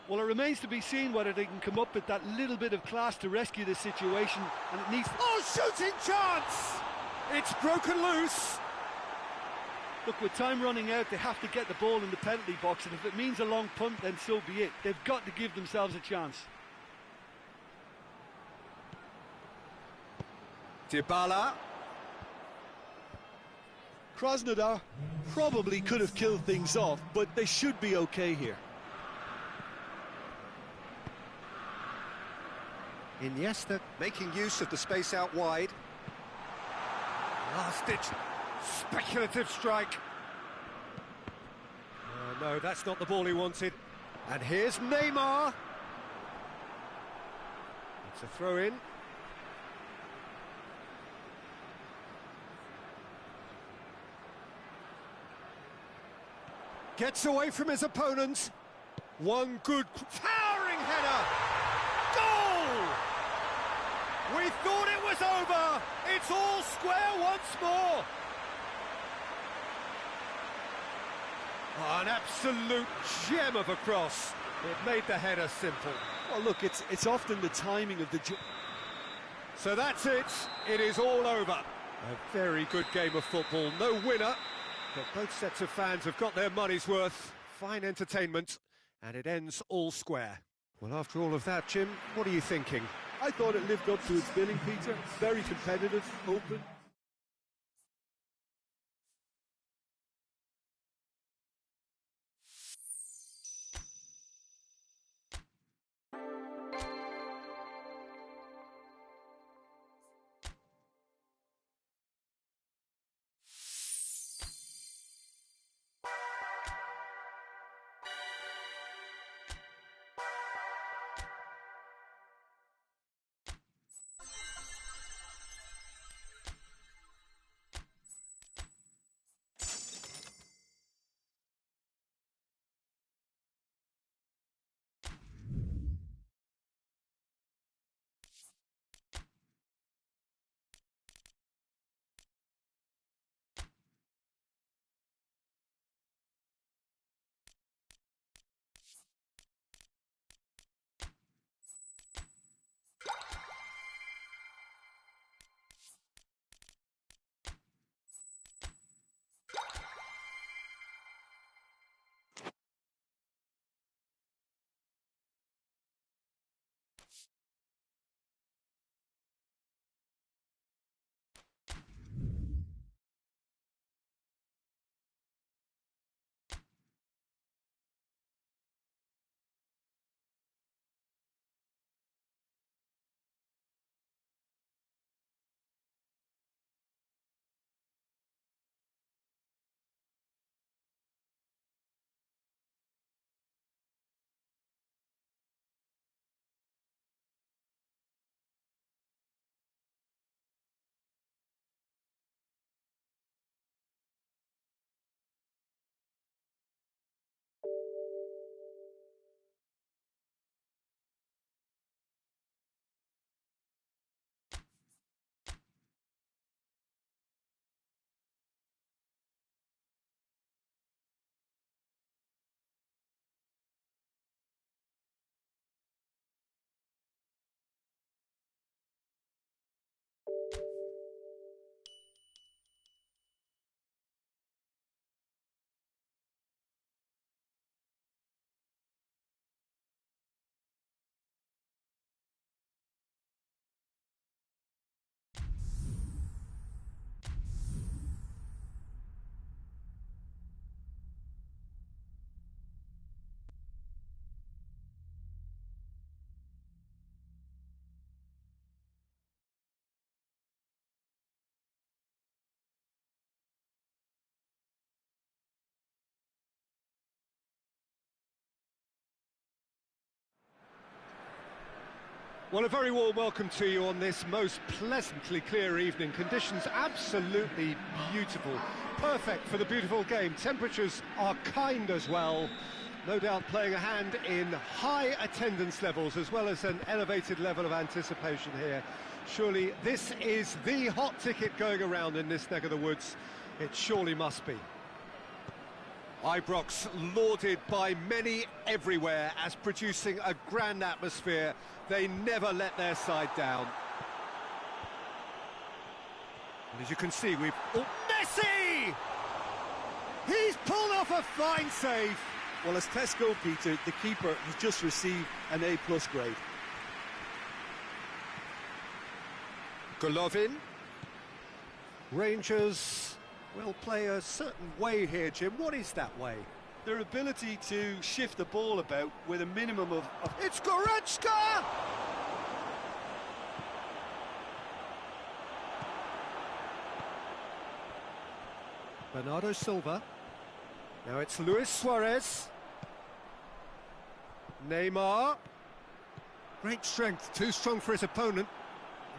Well, it remains to be seen whether they can come up with that little bit of class to rescue the situation, and it needs... Oh, shooting chance! It's broken loose. Look, with time running out, they have to get the ball in the penalty box, and if it means a long punt, then so be it. They've got to give themselves a chance. Dybala. Krasnodar probably could have killed things off, but they should be okay here. Iniesta making use of the space out wide. Last-ditch speculative strike. Oh, no, that's not the ball he wanted. And here's Neymar. It's a throw-in. Gets away from his opponent. One good, towering header. Goal! We thought it was over. It's all square once more. Oh, an absolute gem of a cross. It made the header simple. Well, look, it's often the timing of the... So that's it. It is all over. A very good game of football. No winner. But both sets of fans have got their money's worth. Fine entertainment, and it ends all square. Well, after all of that, Jim, what are you thinking? I thought it lived up to its billing, Peter. Very competitive, open. Well, a very warm welcome to you on this most pleasantly clear evening. Conditions absolutely beautiful. Perfect for the beautiful game. Temperatures are kind as well. No doubt playing a hand in high attendance levels as well as an elevated level of anticipation here. Surely this is the hot ticket going around in this neck of the woods. It surely must be. Ibrox lauded by many everywhere as producing a grand atmosphere. They never let their side down. And as you can see, we've... Oh, Messi! He's pulled off a fine save. Well, as Tesco, Peter, the keeper has just received an A+ grade. Golovin. Rangers will play a certain way here, Jim. What is that way? Their ability to shift the ball about with a minimum of... It's Goretzka! Bernardo Silva. Now it's Luis Suarez. Neymar. Great strength, too strong for his opponent.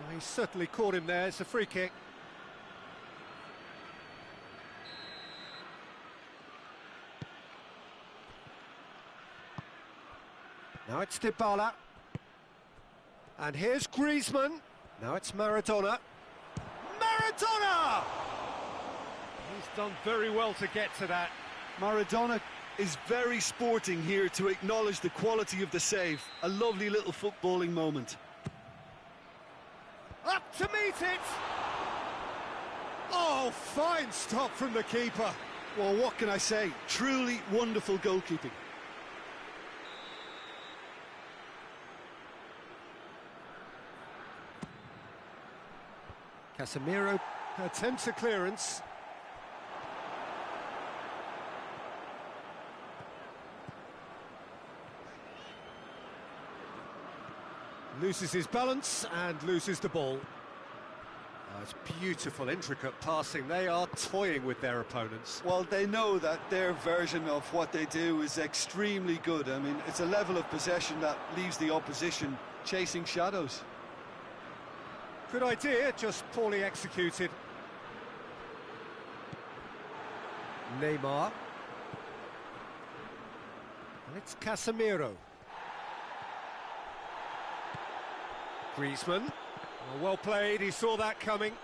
Well, he certainly caught him there. It's a free kick. Now it's Dybala. And here's Griezmann. Now it's Maradona. Maradona! He's done very well to get to that. Maradona is very sporting here to acknowledge the quality of the save. A lovely little footballing moment. Up to meet it! Oh, fine stop from the keeper. Well, what can I say? Truly wonderful goalkeeping. Casemiro attempts a clearance. Loses his balance and loses the ball. Oh, it's beautiful, intricate passing. They are toying with their opponents. Well, they know that their version of what they do is extremely good. I mean, it's a level of possession that leaves the opposition chasing shadows. Good idea, just poorly executed. Neymar. And it's Casemiro. Griezmann. Oh, well played, he saw that coming.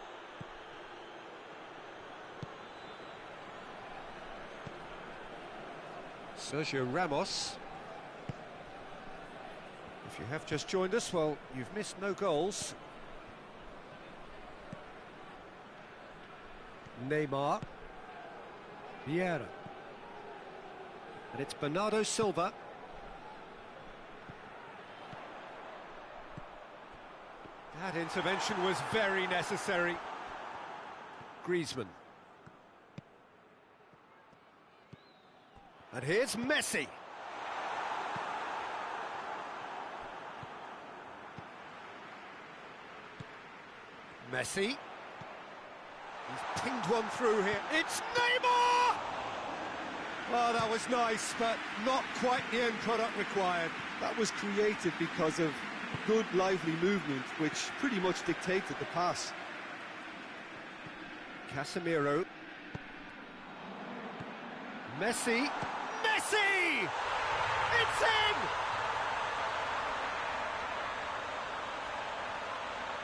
Sergio Ramos. If you have just joined us, well, you've missed no goals. Neymar. Vieira. And it's Bernardo Silva. That intervention was very necessary. Griezmann. And here's Messi. Messi. He's pinged one through here. It's Neymar! Oh, that was nice, but not quite the end product required. That was created because of good, lively movement, which pretty much dictated the pass. Casemiro. Messi. Messi! It's in!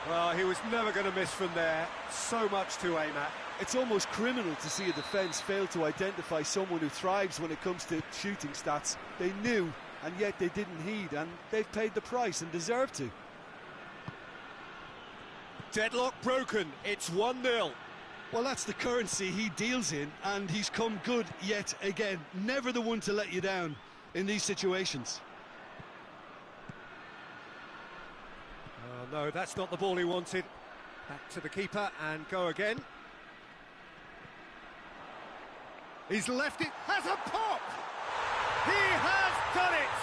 Well, he was never going to miss from there. So much to aim at. It's almost criminal to see a defence fail to identify someone who thrives when it comes to shooting stats. They knew, and yet they didn't heed, and they've paid the price and deserve to. Deadlock broken, it's 1-0. Well, that's the currency he deals in, and he's come good yet again. Never the one to let you down in these situations. Oh, no, that's not the ball he wanted. Back to the keeper and go again. He's left it, has a pop! He has done it!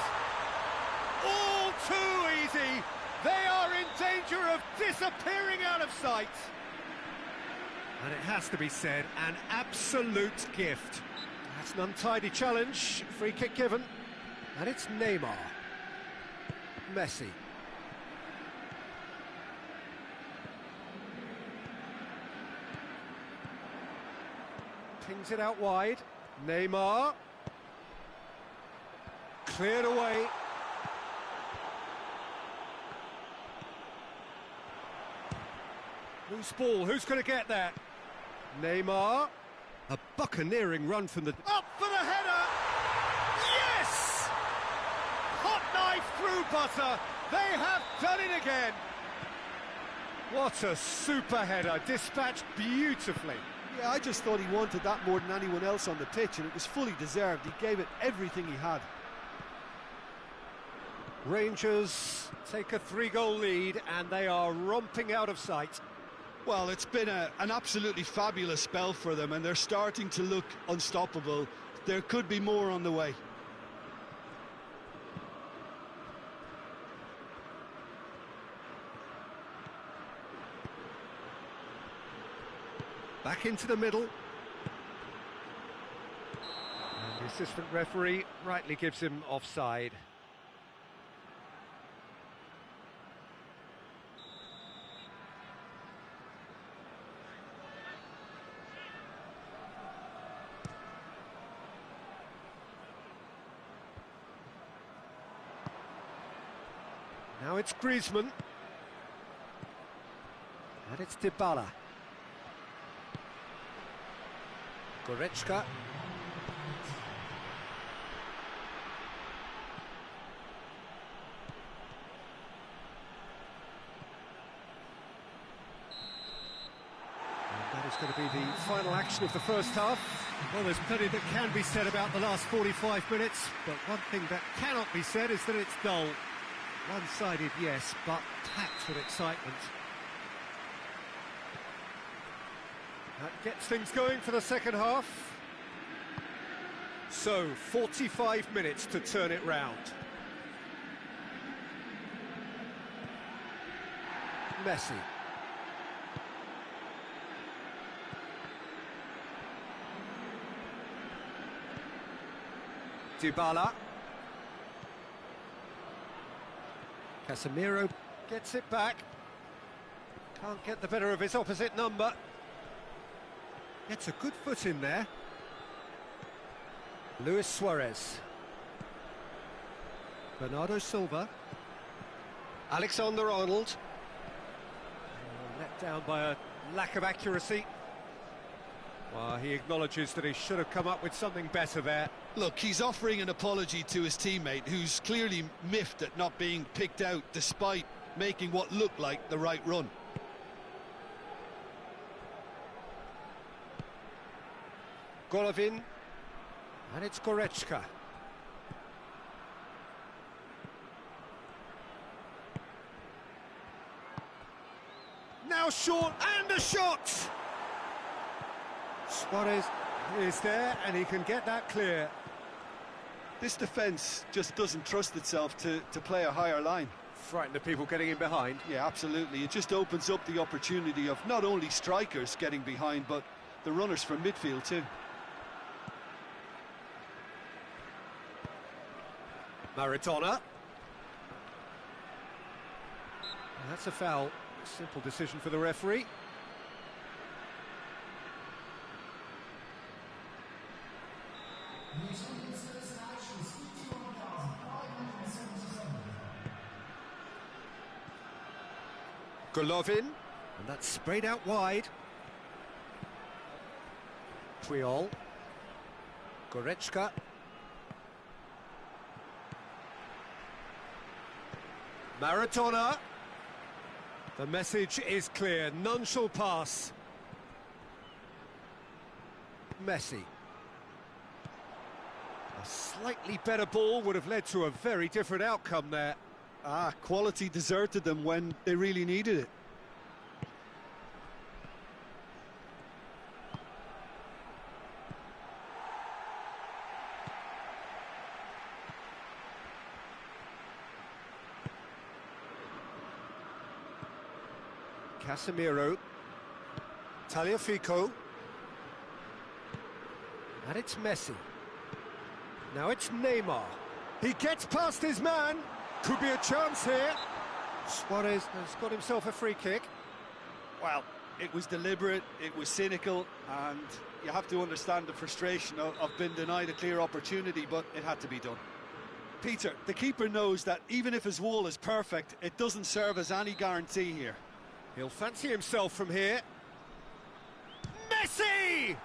All too easy! They are in danger of disappearing out of sight! And it has to be said, an absolute gift. That's an untidy challenge, free kick given. And it's Neymar. Messi. Pings it out wide. Neymar. Cleared away. Loose ball, who's going to get that? Neymar. A buccaneering run from the... Up for the header! Yes! Hot knife through butter. They have done it again. What a super header, dispatched beautifully. Yeah, I just thought he wanted that more than anyone else on the pitch, and it was fully deserved. He gave it everything he had. Rangers take a 3-goal lead, and they are romping out of sight. Well, it's been an absolutely fabulous spell for them, and they're starting to look unstoppable. There could be more on the way. Back into the middle. And the assistant referee rightly gives him offside. Now it's Griezmann. And it's Dybala. Goretzka. And that is going to be the final action of the first half. Well, there's plenty that can be said about the last 45 minutes, but one thing that cannot be said is that it's dull. One-sided, yes, but packed with excitement. That gets things going for the second half. So, 45 minutes to turn it round. Messi. Dybala. Casemiro gets it back. Can't get the better of his opposite number. Gets a good foot in there. Luis Suarez. Bernardo Silva. Alexander-Arnold. Let down by a lack of accuracy. Well, he acknowledges that he should have come up with something better there. Look, he's offering an apology to his teammate, who's clearly miffed at not being picked out despite making what looked like the right run. Golovin, and it's Goretzka. Now short, and a shot! Suarez is there, and he can get that clear. This defence just doesn't trust itself to play a higher line. Frighten the people getting in behind. Yeah, absolutely. It just opens up the opportunity of not only strikers getting behind, but the runners from midfield too. Maradona. That's a foul. Simple decision for the referee. Golovin, and that's sprayed out wide. Puyol. Goretzka. Maradona. The message is clear, none shall pass. Messi. A slightly better ball would have led to a very different outcome there. Quality deserted them when they really needed it. Casemiro. Tagliafico. And it's Messi. Now it's Neymar. He gets past his man. Could be a chance here. Suarez has got himself a free kick. Well, it was deliberate, it was cynical, and you have to understand the frustration of being denied a clear opportunity, but it had to be done. Peter, the keeper knows that even if his wall is perfect, it doesn't serve as any guarantee here. He'll fancy himself from here. Messi!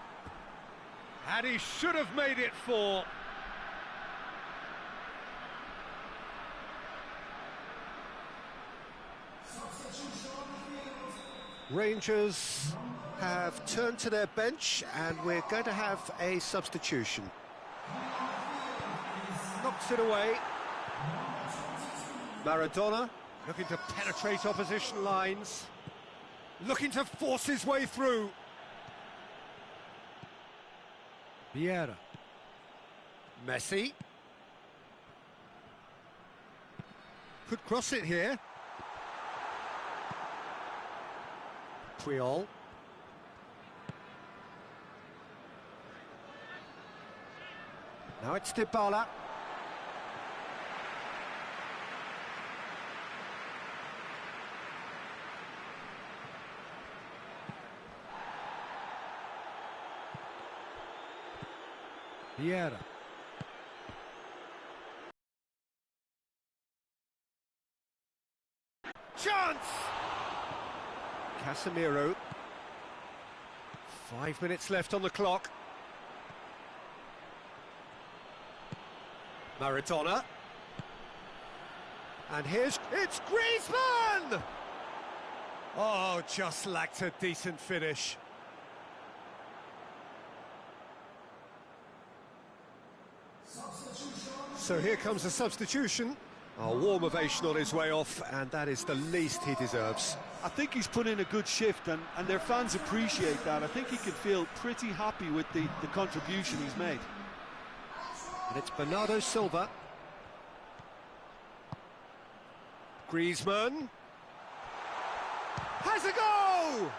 And he should have made it 4. Rangers have turned to their bench, and we're going to have a substitution. Knocks it away. Maradona looking to penetrate opposition lines, looking to force his way through. Vieira. Messi. Could cross it here. Puyol. Now it's Dybala. Vieira. Chance! Casemiro. 5 minutes left on the clock. Maradona. And it's Griezmann! Oh, just lacked a decent finish. So here comes a substitution. A warm ovation on his way off, and that is the least he deserves. I think he's put in a good shift, and their fans appreciate that. I think he can feel pretty happy with the contribution he's made. And it's Bernardo Silva. Griezmann. Has a go!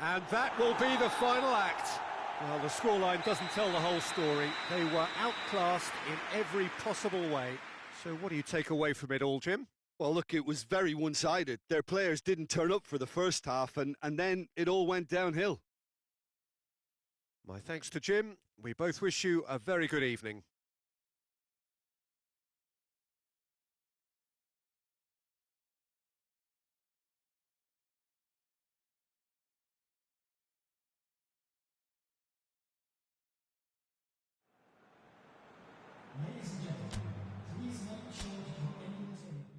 And that will be the final act. Well, the scoreline doesn't tell the whole story. They were outclassed in every possible way. So what do you take away from it all, Jim? Well, look, it was very one-sided. Their players didn't turn up for the first half, and then it all went downhill. My thanks to Jim. We both wish you a very good evening. Ladies and gentlemen, please make sure you're in the table.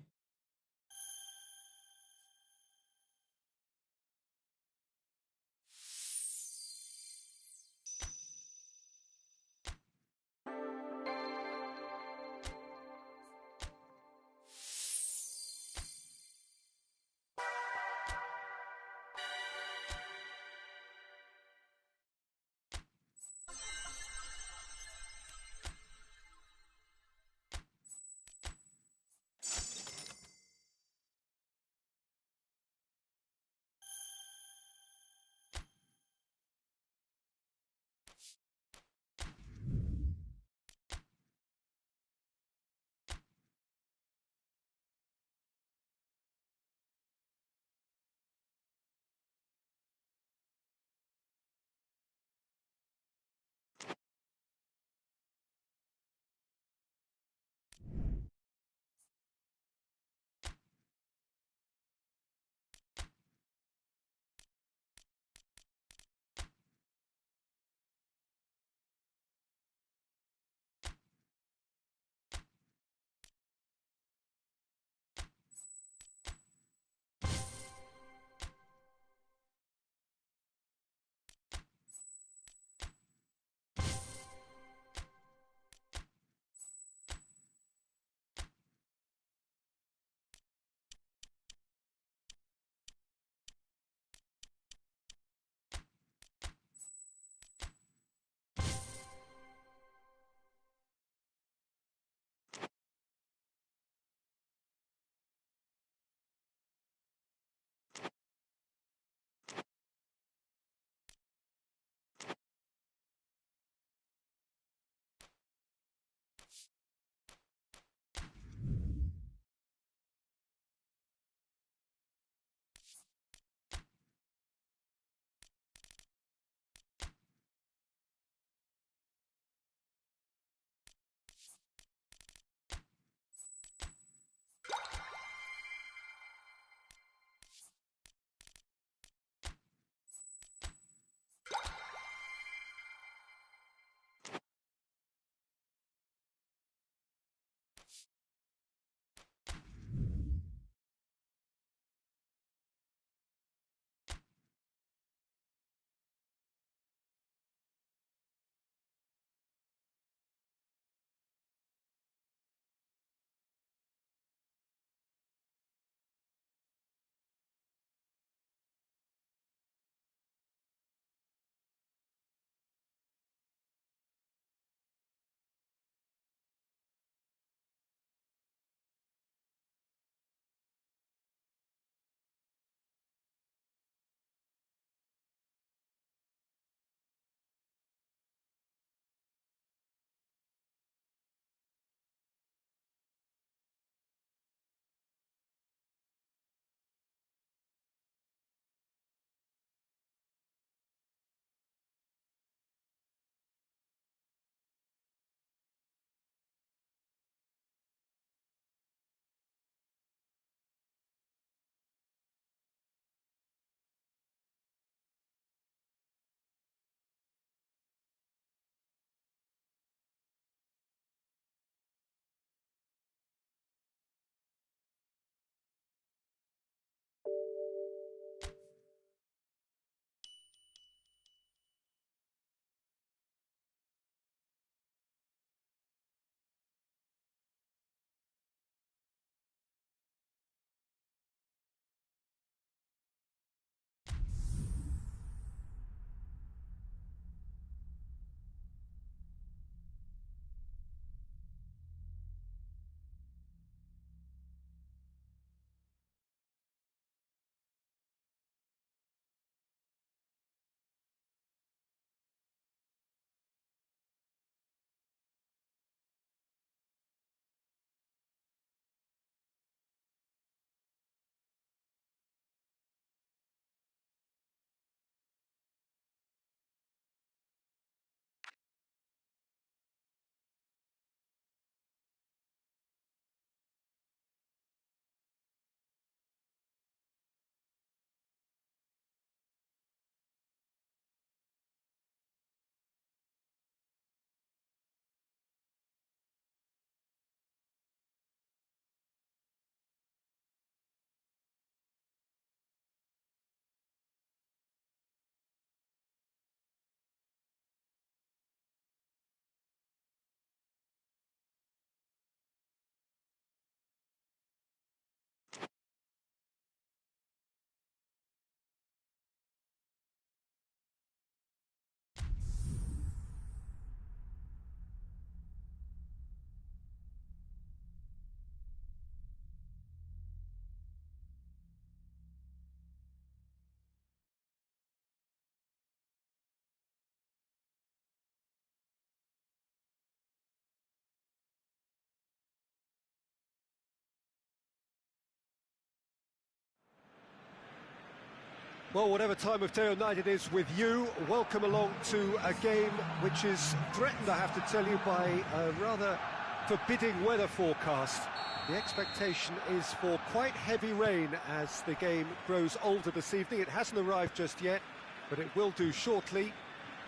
Well, whatever time of day or night it is with you, welcome along to a game which is threatened, I have to tell you, by a rather forbidding weather forecast. The expectation is for quite heavy rain as the game grows older this evening. It hasn't arrived just yet, but it will do shortly.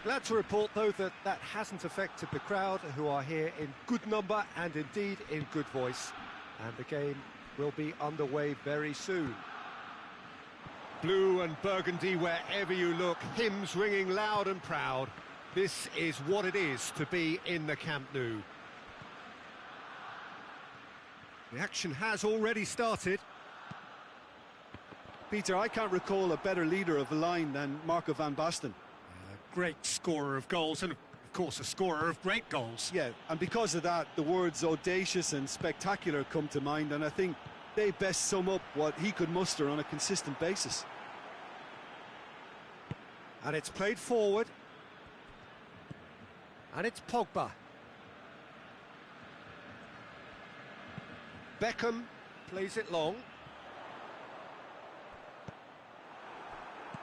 Glad to report, though, that that hasn't affected the crowd, who are here in good number and indeed in good voice. And the game will be underway very soon. Blue and burgundy wherever you look, hymns ringing loud and proud. This is what it is to be in the Camp Nou. The action has already started. Peter, I can't recall a better leader of the line than Marco van Basten. A great scorer of goals and, of course, a scorer of great goals. Yeah, and because of that, the words audacious and spectacular come to mind, and I think they best sum up what he could muster on a consistent basis. And it's played forward. And it's Pogba. Beckham plays it long.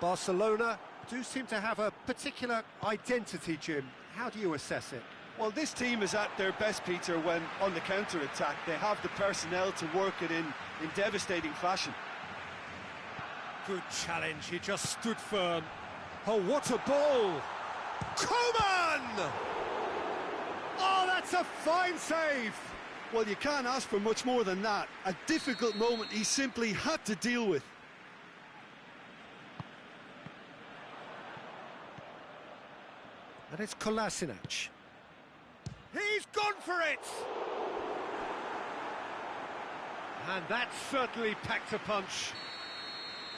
Barcelona do seem to have a particular identity, Jim. How do you assess it? Well, this team is at their best, Peter, when on the counter-attack. They have the personnel to work it in devastating fashion. Good challenge, he just stood firm. Oh, what a ball! Coman! Oh, that's a fine save! Well, you can't ask for much more than that. A difficult moment he simply had to deal with. And it's Kolasinac. He's gone for it! And that certainly packed a punch.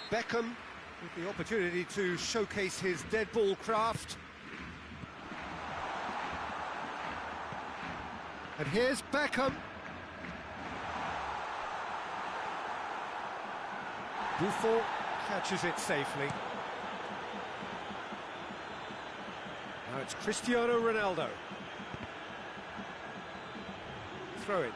Beckham with the opportunity to showcase his dead ball craft. And here's Beckham. Buffon catches it safely. Now it's Cristiano Ronaldo. Throw in.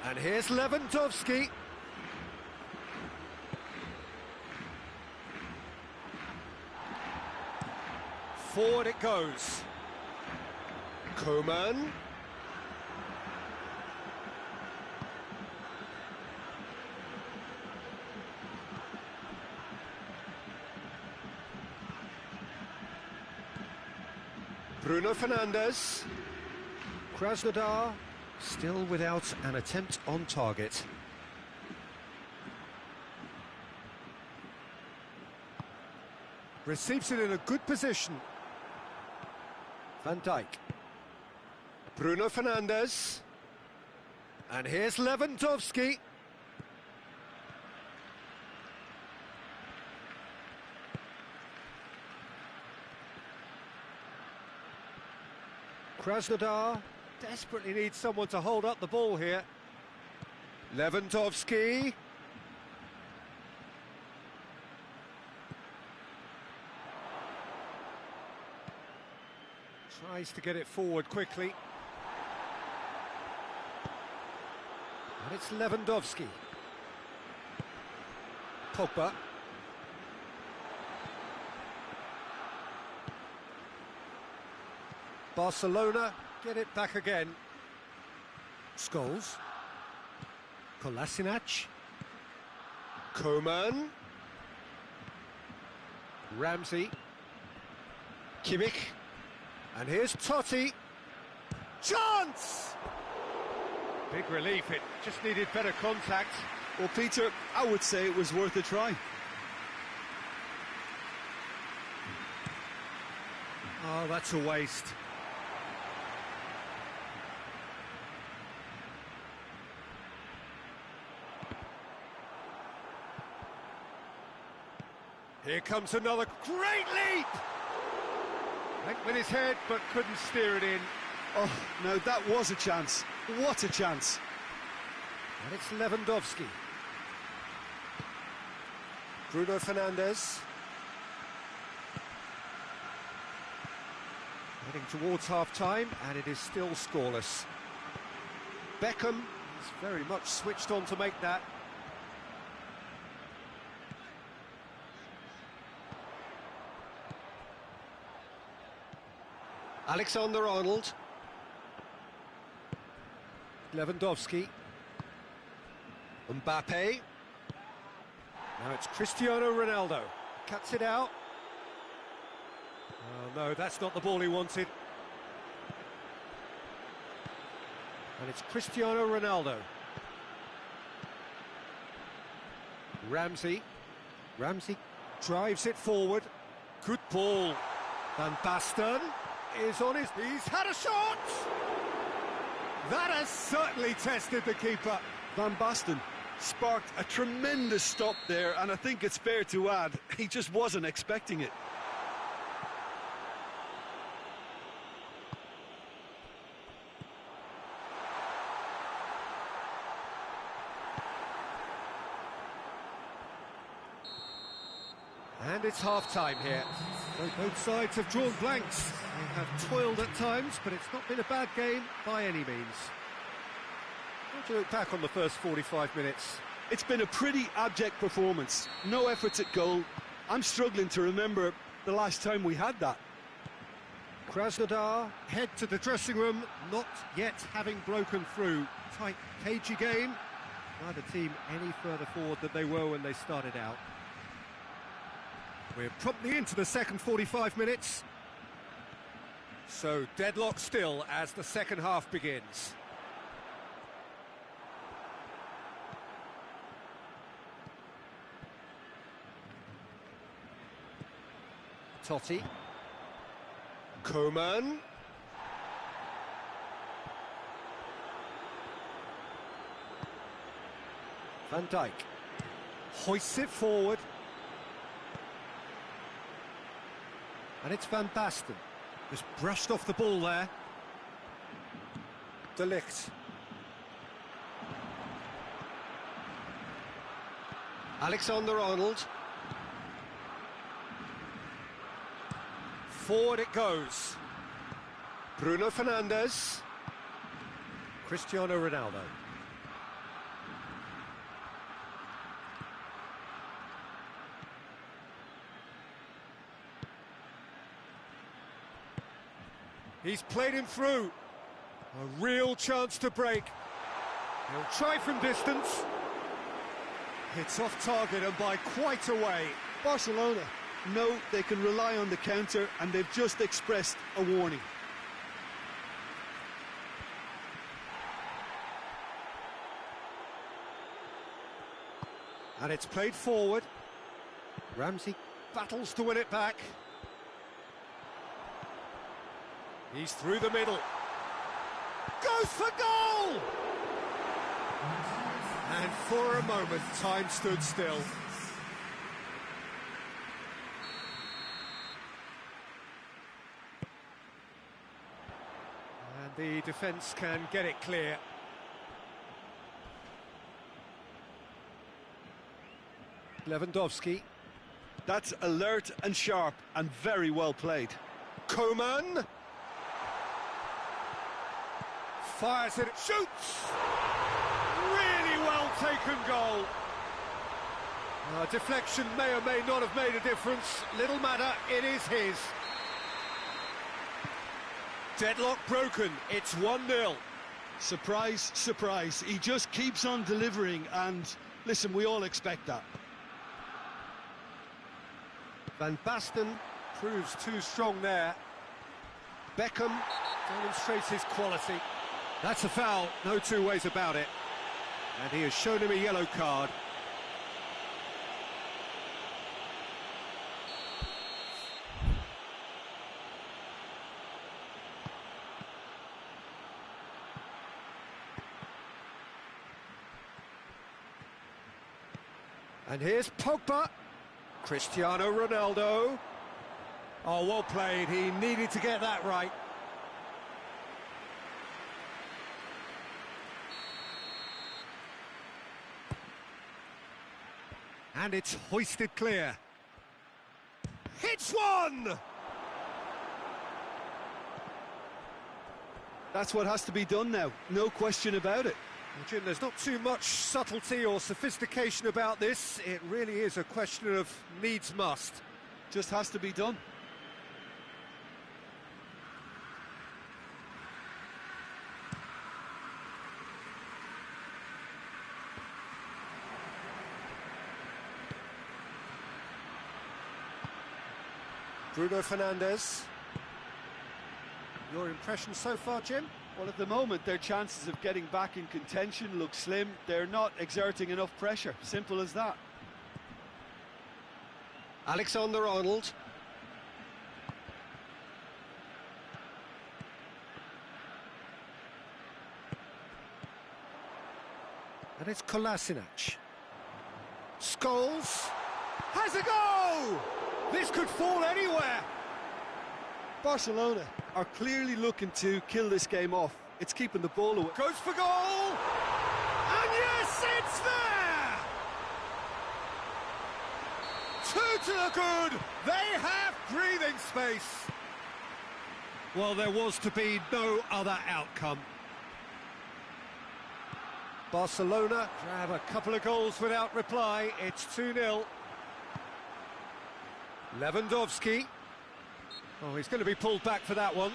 And here's Lewandowski. Forward it goes. Coman. Bruno Fernandes. Krasnodar still without an attempt on target. Receives it in a good position. Van Dijk. Bruno Fernandes. And here's Lewandowski. Krasnodar desperately needs someone to hold up the ball here. Lewandowski. Tries to get it forward quickly. And it's Lewandowski. Pogba. Barcelona get it back again. Scholes. Kolasinac. Coman. Ramsey. Kimmich. And here's Totti. Chance! Big relief, it just needed better contact. Well, Peter, I would say it was worth a try. Oh, that's a waste. Here comes another great leap! Went with his head, but couldn't steer it in. Oh, now that was a chance. What a chance. And it's Lewandowski. Bruno Fernandes. Heading towards half-time, and it is still scoreless. Beckham is very much switched on to make that. Alexander-Arnold. Lewandowski. Mbappe. Now it's Cristiano Ronaldo. Cuts it out. Oh no, that's not the ball he wanted. And it's Cristiano Ronaldo. Ramsey. Ramsey drives it forward. Good ball. Van Basten is on his... He's had a shot! That has certainly tested the keeper. Van Basten sparked a tremendous stop there, and I think it's fair to add, he just wasn't expecting it. And it's half-time here. Both sides have drawn blanks. They have toiled at times, but it's not been a bad game by any means. How do you look back on the first 45 minutes? It's been a pretty abject performance. No efforts at goal. I'm struggling to remember the last time we had that. Krasnodar head to the dressing room, not yet having broken through. Tight, cagey game. Neither team any further forward than they were when they started out. We're promptly into the second 45 minutes. So deadlock still as the second half begins. Totti. Koeman. Van Dijk. Hoists it forward. And it's Van Basten. Just brushed off the ball there. De Ligt. Alexander-Arnold. Forward it goes. Bruno Fernandes. Cristiano Ronaldo. He's played him through. A real chance to break. He'll try from distance. It's off target and by quite a way. Barcelona know they can rely on the counter, and they've just expressed a warning. And it's played forward. Ramsey battles to win it back. He's through the middle. Goes for goal! And for a moment, time stood still. And the defence can get it clear. Lewandowski. That's alert and sharp and very well played. Koeman. Fires it, shoots! Really well taken goal. Deflection may or may not have made a difference. Little matter, it is his. Deadlock broken, it's 1-0. Surprise, surprise. He just keeps on delivering, and listen, we all expect that. Van Basten proves too strong there. Beckham demonstrates his quality. That's a foul, no two ways about it. And he has shown him a yellow card. And here's Pogba. Cristiano Ronaldo. Oh, well played. He needed to get that right. And it's hoisted clear. Hits one! That's what has to be done now, no question about it. Well, Jim, there's not too much subtlety or sophistication about this. It really is a question of needs must. Just has to be done. Bruno Fernandes. Your impression so far, Jim? Well, at the moment, their chances of getting back in contention look slim. They're not exerting enough pressure. Simple as that. Alexander-Arnold. And it's Kolasinac. Scholes has a go! This could fall anywhere. Barcelona are clearly looking to kill this game off. It's keeping the ball away. Goes for goal! And yes, it's there! Two to the good! They have breathing space! Well, there was to be no other outcome. Barcelona grab a couple of goals without reply. It's 2-0. Lewandowski. Oh, he's going to be pulled back for that one.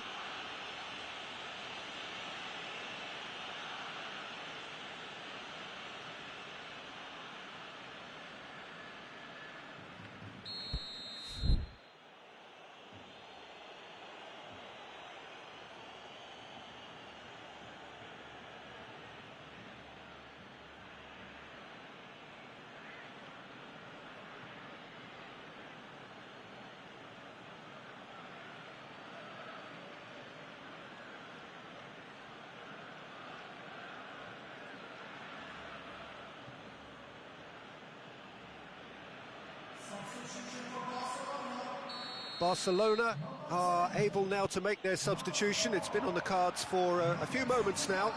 Barcelona are able now to make their substitution. It's been on the cards for a few moments now.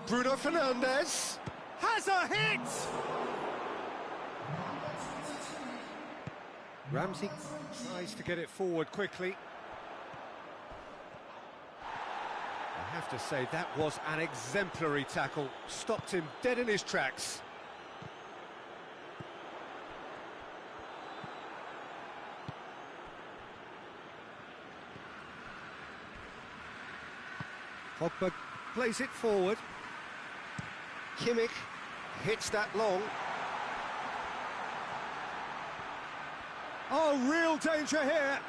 Bruno Fernandes has a hit! Ramsey tries to get it forward quickly. I have to say, that was an exemplary tackle. Stopped him dead in his tracks. Pogba plays it forward. Kimmich hits that long. Oh, real danger here.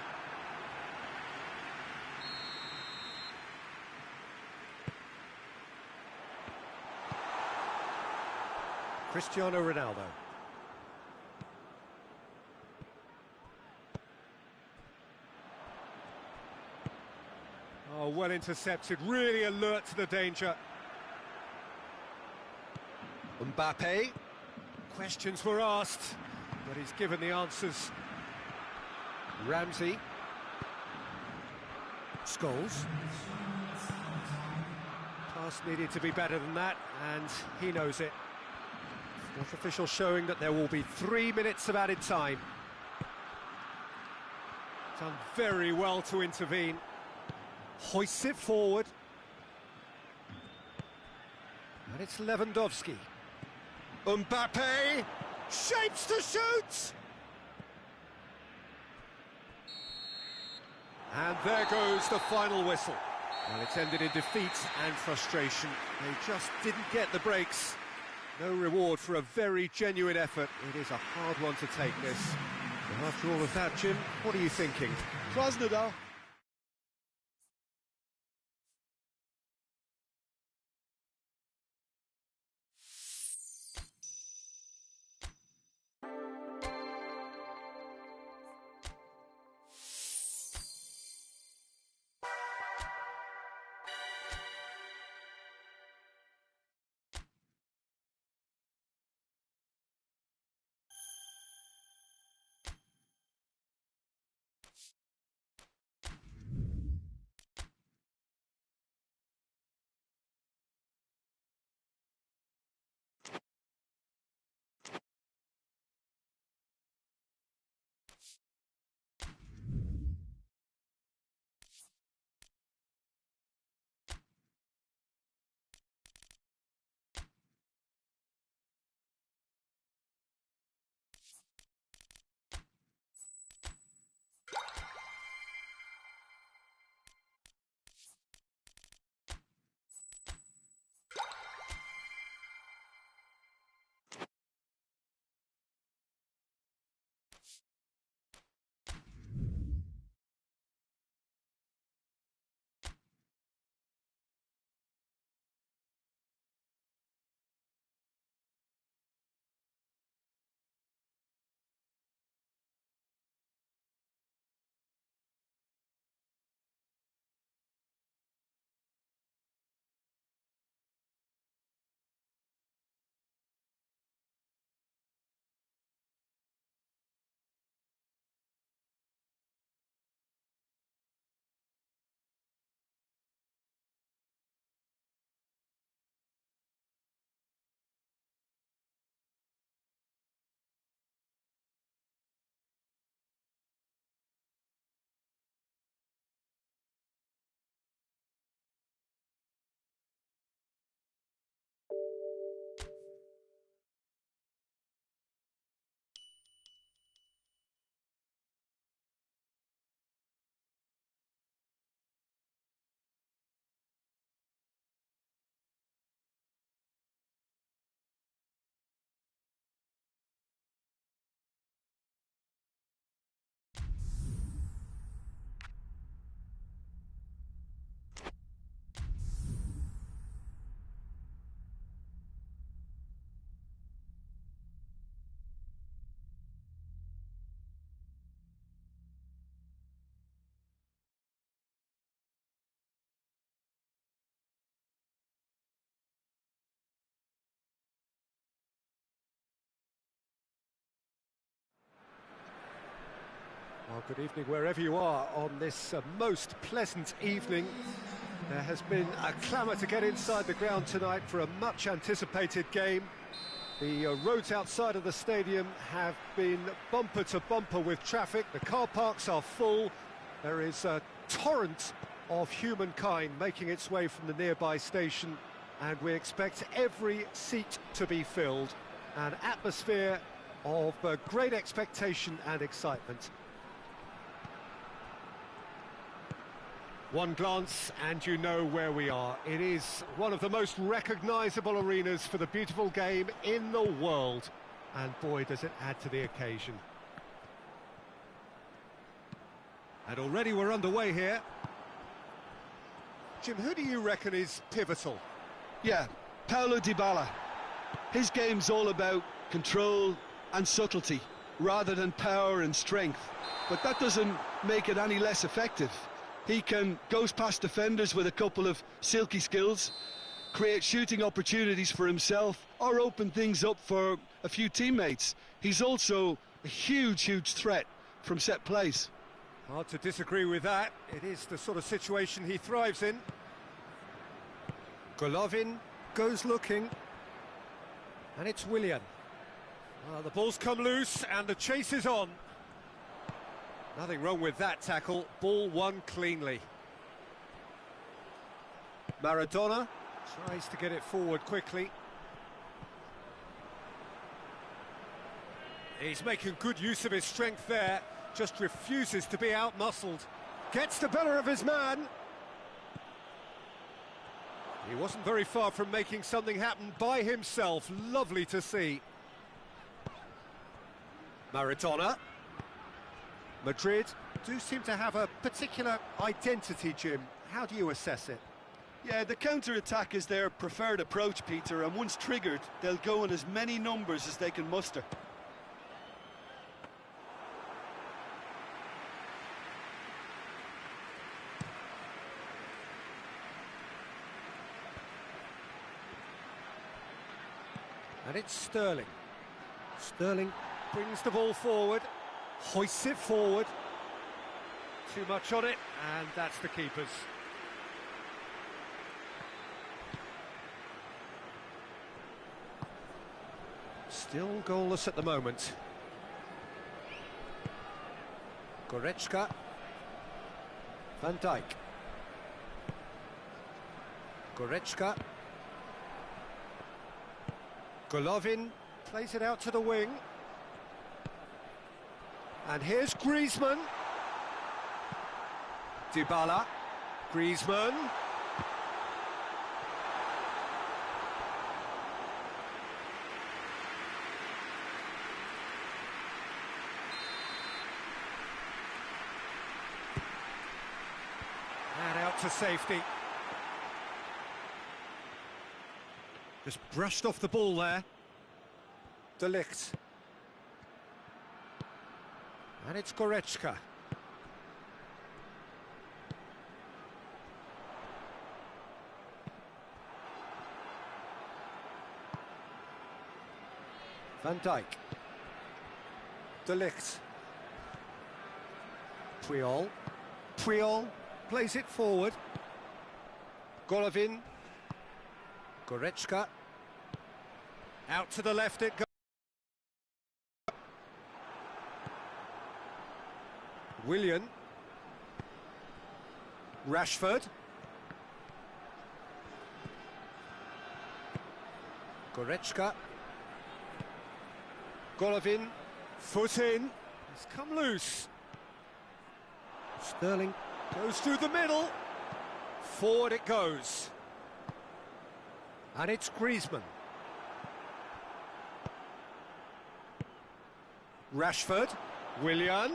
Cristiano Ronaldo. Oh, well intercepted, really alert to the danger. Mbappe. Questions were asked, but he's given the answers. Ramsey. Scholes. Pass needed to be better than that, and he knows it. Fourth official showing that there will be 3 minutes of added time. Done very well to intervene. Hoists it forward. And it's Lewandowski. Mbappe shapes to shoot! And there goes the final whistle. Well, it's ended in defeat and frustration. They just didn't get the breaks. No reward for a very genuine effort. It is a hard one to take, this. And after all of that, Jim, what are you thinking? Krasnodar Good evening wherever you are on this most pleasant evening. There has been a clamour to get inside the ground tonight for a much anticipated game. The roads outside of the stadium have been bumper to bumper with traffic. The car parks are full. There is a torrent of humankind making its way from the nearby station, and we expect every seat to be filled. An atmosphere of great expectation and excitement. One glance and you know where we are. It is one of the most recognisable arenas for the beautiful game in the world. And boy, does it add to the occasion. And already we're underway here. Jim, who do you reckon is pivotal? Yeah, Paulo Dybala. His game's all about control and subtlety, rather than power and strength. But that doesn't make it any less effective. He goes past defenders with a couple of silky skills, create shooting opportunities for himself, or open things up for a few teammates. He's also a huge threat from set plays. Hard to disagree with that. It is the sort of situation he thrives in. Golovin goes looking, and it's Willian. The ball's come loose, and the chase is on. Nothing wrong with that tackle. Ball won cleanly. Maradona tries to get it forward quickly. He's making good use of his strength there. Just refuses to be out-muscled. Gets the better of his man. He wasn't very far from making something happen by himself. Lovely to see. Maradona. Madrid do seem to have a particular identity, Jim. How do you assess it? Yeah, the counter-attack is their preferred approach, Peter, and once triggered, they'll go in as many numbers as they can muster. And it's Sterling. Sterling brings the ball forward, hoists it forward. Too much on it, and that's the keeper's. Still goalless at the moment. Goretzka. Van Dijk. Goretzka. Golovin plays it out to the wing. And here's Griezmann. Dybala. Griezmann. And out to safety. Just brushed off the ball there. De Ligt. And it's Goretzka. Van Dijk. De Ligt. Puyol. Puyol plays it forward. Golovin. Goretzka. Out to the left it goes. Willian. Rashford. Goretzka. Golovin. Foot in. It's come loose. Sterling goes through the middle. Forward it goes. And it's Griezmann. Rashford. Willian.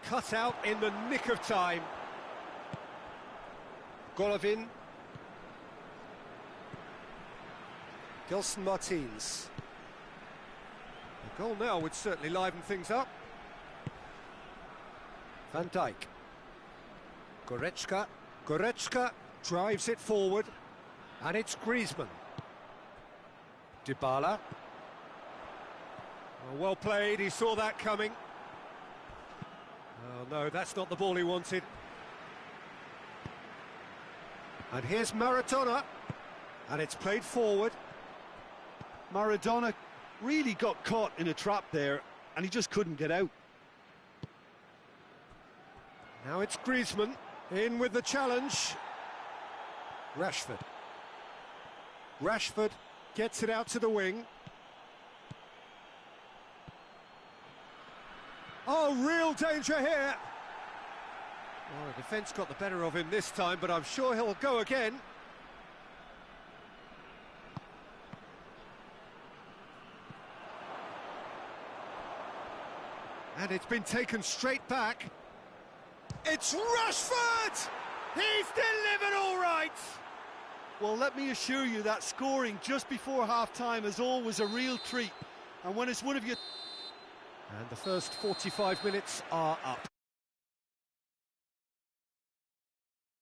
Cut out in the nick of time. Golovin. Gelson Martins. A goal now would certainly liven things up. Van Dijk. Goretzka. Goretzka drives it forward. And it's Griezmann. Dybala. Well played, he saw that coming. Well, no, that's not the ball he wanted. And here's Maradona, and it's played forward. Maradona really got caught in a trap there, and he just couldn't get out. Now it's Griezmann, in with the challenge. Rashford. Rashford gets it out to the wing. Oh, real danger here. Well, the defence got the better of him this time, but I'm sure he'll go again. And it's been taken straight back. It's Rashford! He's delivered all right! Well, let me assure you that scoring just before half-time is always a real treat. And when it's one of your... And the first 45 minutes are up.